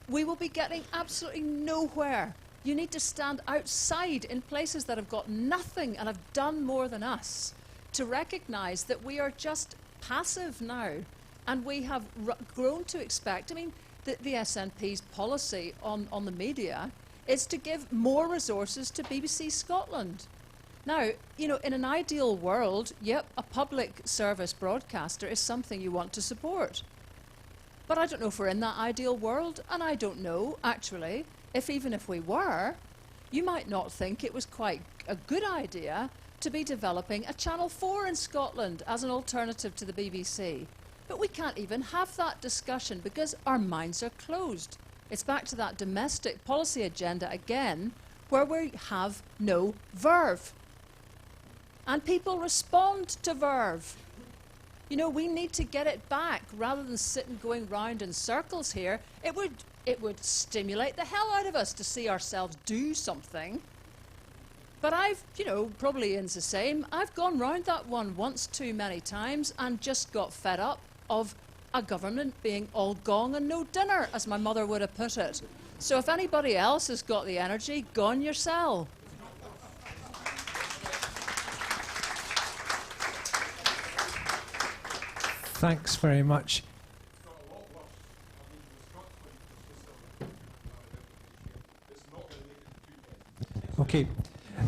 we will be getting absolutely nowhere. You need to stand outside in places that have got nothing and have done more than us to recognize that we are just passive now. And we have grown to expect, I mean, the SNP's policy on the media is to give more resources to BBC Scotland. Now, you know, in an ideal world, yep, a public service broadcaster is something you want to support. But I don't know if we're in that ideal world, and I don't know, actually, if even if we were, you might not think it was quite a good idea to be developing a Channel 4 in Scotland as an alternative to the BBC. But we can't even have that discussion because our minds are closed. It's back to that domestic policy agenda again, where we have no verve. And people respond to verve. You know, we need to get it back rather than sitting going round in circles here. It would stimulate the hell out of us to see ourselves do something. But I've, you know, probably Ian's the same. I've gone round that one once too many times and just got fed up of a government being all gong and no dinner, as my mother would have put it. So if anybody else has got the energy, go on yourself. Thanks very much. Okay,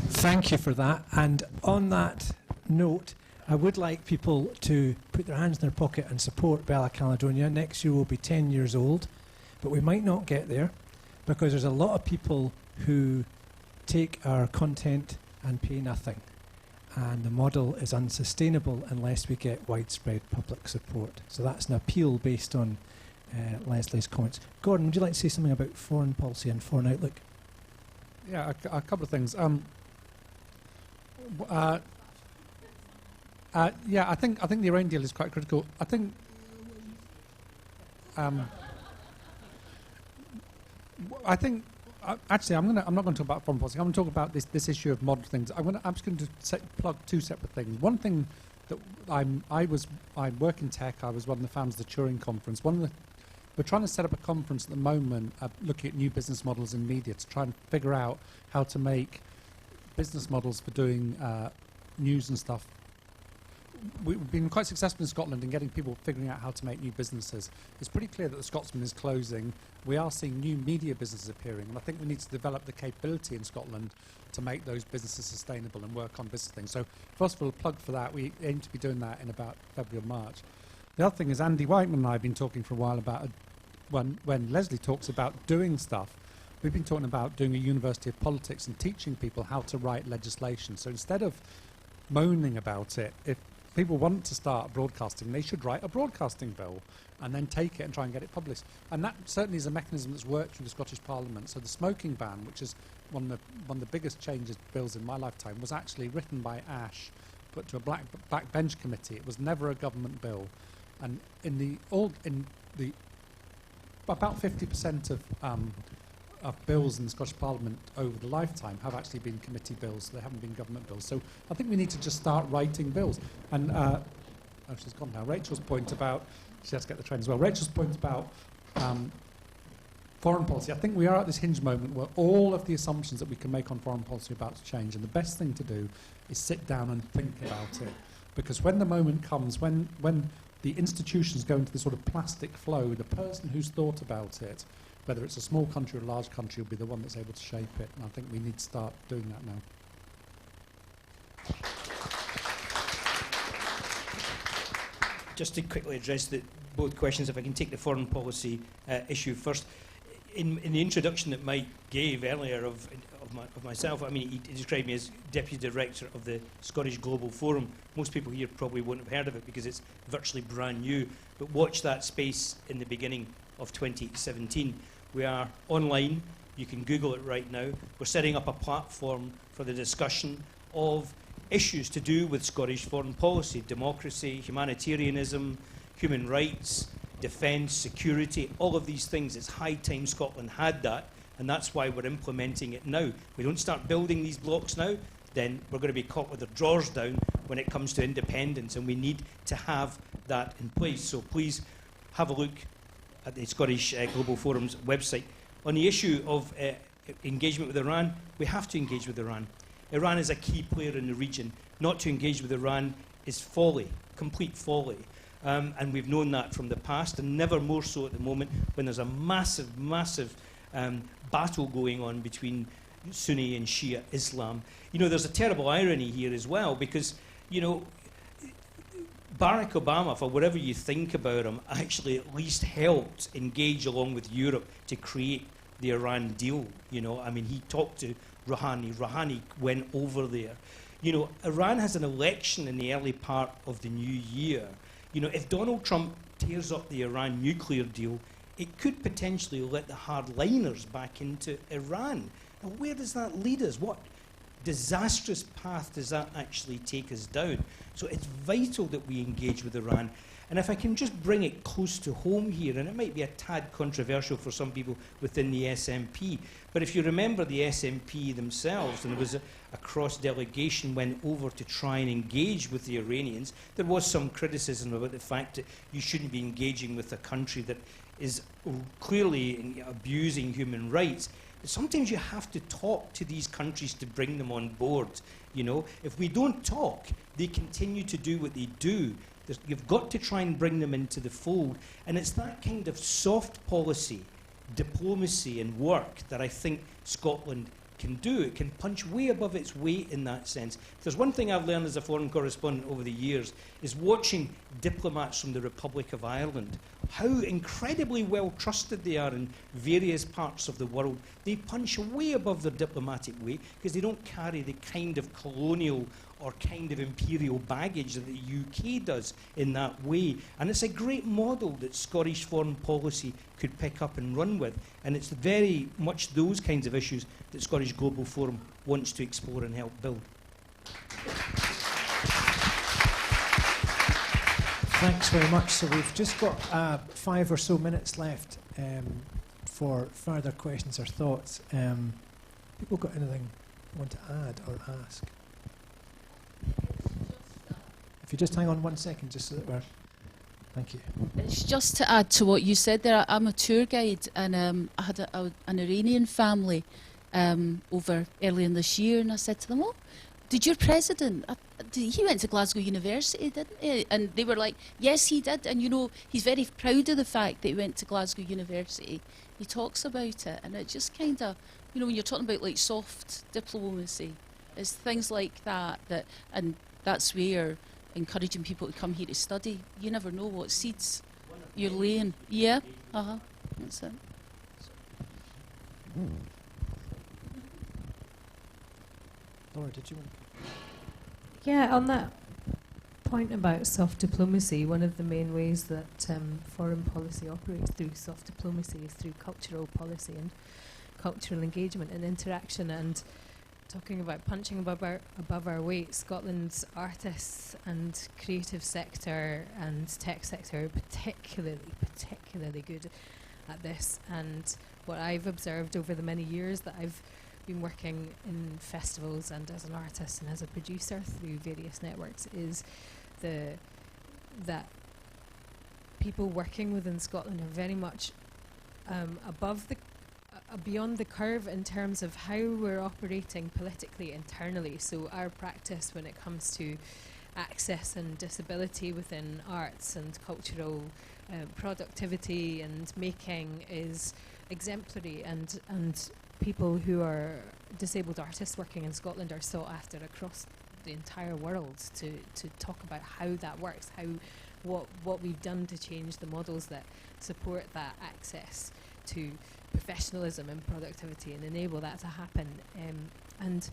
thank you for that. And on that note, I would like people to put their hands in their pocket and support Bella Caledonia. Next year will be 10 years old, but we might not get there because there's a lot of people who take our content and pay nothing. And the model is unsustainable unless we get widespread public support. So that's an appeal based on Leslie's comments. Gordon, would you like to say something about foreign policy and foreign outlook? Yeah, a couple of things. Yeah, I think the Iran deal is quite critical. I think actually I'm not going to talk about foreign policy. I'm going to talk about this issue of modern things. I'm just going to plug two separate things. One thing that I work in tech. I was one of the founders of the Turing Conference. We're trying to set up a conference at the moment looking at new business models in media to try and figure out how to make business models for doing news and stuff. We've been quite successful in Scotland in getting people figuring out how to make new businesses. It's pretty clear that the Scotsman is closing. We are seeing new media businesses appearing, and I think we need to develop the capability in Scotland to make those businesses sustainable and work on business things. So first of all, a plug for that. We aim to be doing that in about February or March. The other thing is Andy Whiteman and I have been talking for a while about when Leslie talks about doing stuff, we've been talking about doing a University of Politics and teaching people how to write legislation. So instead of moaning about it, if people want to start broadcasting, they should write a broadcasting bill and then take it and try and get it published. And that certainly is a mechanism that's worked through the Scottish Parliament. So the smoking ban, which is one of the biggest changes bills in my lifetime, was actually written by Ash, put to a backbench committee. It was never a government bill. And about 50% of bills in the Scottish Parliament over the lifetime have actually been committee bills. They haven't been government bills. So I think we need to just start writing bills. And she's gone now. Rachel's point about, she has to get the train as well. Rachel's point about foreign policy. I think we are at this hinge moment where all of the assumptions that we can make on foreign policy are about to change, and the best thing to do is sit down and think about it. Because when the moment comes, when the institutions go into this sort of plastic flow, the person who's thought about it, whether it's a small country or a large country, will be the one that's able to shape it. And I think we need to start doing that now. Just to quickly address both questions, if I can take the foreign policy issue first. In the introduction that Mike gave earlier of myself, I mean, he described me as Deputy Director of the Scottish Global Forum. Most people here probably won't have heard of it because it's virtually brand new, but watch that space in the beginning of 2017. We are online. You can Google it right now. We're setting up a platform for the discussion of issues to do with Scottish foreign policy, democracy, humanitarianism, human rights, defence, security, all of these things. It's high time Scotland had that, and that's why we're implementing it now. If we don't start building these blocks now, then we're going to be caught with our drawers down when it comes to independence, and we need to have that in place. So please have a look at the Scottish Global Forum's website. On the issue of engagement with Iran, we have to engage with Iran. Iran is a key player in the region. Not to engage with Iran is folly, complete folly. And we've known that from the past, and never more so at the moment when there's a massive, massive battle going on between Sunni and Shia Islam. You know, there's a terrible irony here as well, because, you know, Barack Obama, for whatever you think about him, actually at least helped engage along with Europe to create the Iran deal. You know, I mean, he talked to Rouhani. Rouhani went over there. You know, Iran has an election in the early part of the new year. You know, if Donald Trump tears up the Iran nuclear deal, it could potentially let the hardliners back into Iran. Now, where does that lead us? What disastrous path does that actually take us down? So it's vital that we engage with Iran. And if I can just bring it close to home here, and it might be a tad controversial for some people within the SNP, but if you remember the SNP themselves, and there was a cross-delegation went over to try and engage with the Iranians, there was some criticism about the fact that you shouldn't be engaging with a country that is clearly abusing human rights. But sometimes you have to talk to these countries to bring them on board. You know, if we don't talk, they continue to do what they do. You've got to try and bring them into the fold. And it's that kind of soft policy, diplomacy and work that I think Scotland can do. It can punch way above its weight in that sense. If there's one thing I've learned as a foreign correspondent over the years, is watching diplomats from the Republic of Ireland, how incredibly well trusted they are in various parts of the world. They punch way above their diplomatic weight because they don't carry the kind of colonial or kind of imperial baggage that the UK does in that way. And it's a great model that Scottish foreign policy could pick up and run with. And it's very much those kinds of issues that Scottish Global Forum wants to explore and help build. Thanks very much. So we've just got 5 or so minutes left for further questions or thoughts. People got anything they want to add or ask? If you just hang on 1 second, just so that we're... Thank you. It's just to add to what you said there. I'm a tour guide, and I had an Iranian family over early in this year, and I said to them, "Oh, did your president? He went to Glasgow University, didn't he?" And they were like, "Yes, he did." And you know, he's very proud of the fact that he went to Glasgow University. He talks about it, and it just kind of, you know, when you're talking about like soft diplomacy, it's things like that and that's where encouraging people to come here to study. You never know what seeds you're laying. Yeah, that's it. Laura, did you want? Yeah, on that point about soft diplomacy, one of the main ways that foreign policy operates through soft diplomacy is through cultural policy and cultural engagement and interaction. And talking about punching above our weight, Scotland's artists and creative sector and tech sector are particularly good at this. And what I've observed over the many years that I've been working in festivals and as an artist and as a producer through various networks is that people working within Scotland are very much above beyond the curve in terms of how we're operating politically internally. So our practice when it comes to access and disability within arts and cultural productivity and making is exemplary, and people who are disabled artists working in Scotland are sought after across the entire world to talk about how that works, what we've done to change the models that support that access to professionalism and productivity and enable that to happen. And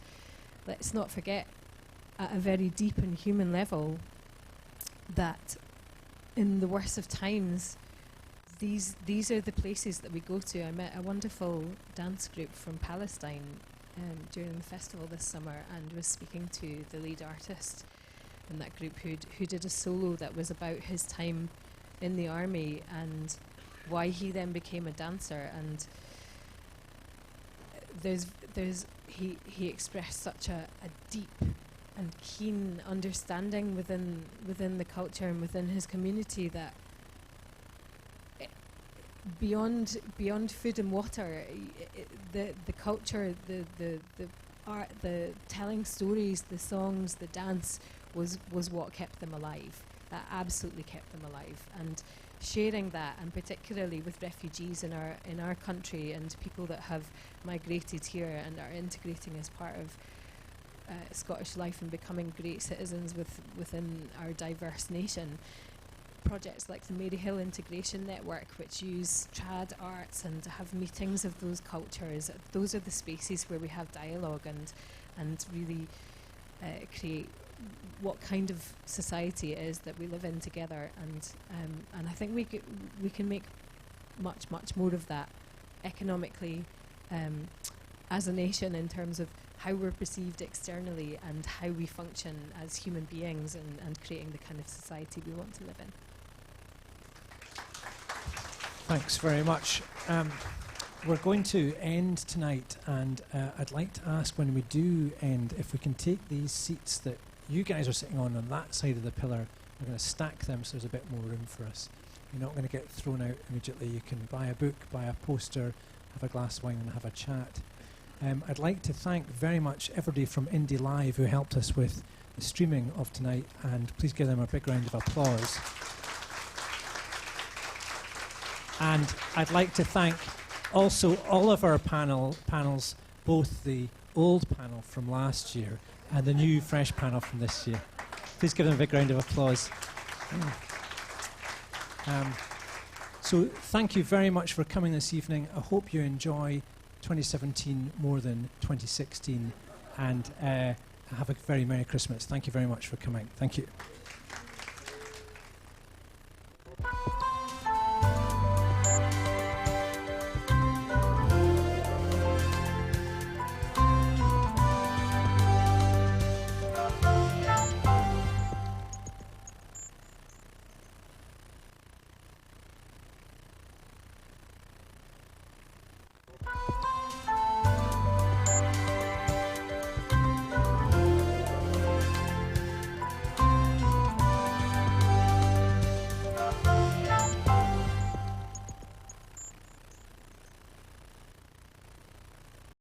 let's not forget, at a very deep and human level, that in the worst of times, these are the places that we go to. I met a wonderful dance group from Palestine during the festival this summer, and was speaking to the lead artist in that group who did a solo that was about his time in the army and why he then became a dancer. And he expressed such a deep and keen understanding within the culture and within his community that beyond food and water, the culture, the art, the telling stories, the songs, the dance was what kept them alive. That absolutely kept them alive. And sharing that, and particularly with refugees in our country and people that have migrated here and are integrating as part of Scottish life and becoming great citizens within our diverse nation. Projects like the Maryhill Integration Network, which use trad arts and have meetings of those cultures, those are the spaces where we have dialogue and really create what kind of society it is that we live in together. And I think we can make much more of that economically as a nation, in terms of how we're perceived externally and how we function as human beings, and creating the kind of society we want to live in. Thanks very much. We're going to end tonight, and I'd like to ask, when we do end, if we can take these seats that you guys are sitting on that side of the pillar. We're going to stack them so there's a bit more room for us. You're not going to get thrown out immediately. You can buy a book, buy a poster, have a glass of wine and have a chat. I'd like to thank very much everybody from Indie Live who helped us with the streaming of tonight, and please give them a big round of applause. And I'd like to thank also all of our panels, both the old panel from last year and the new fresh panel from this year. Please give them a big round of applause. So thank you very much for coming this evening. I hope you enjoy 2017 more than 2016, and have a very Merry Christmas. Thank you very much for coming. Thank you.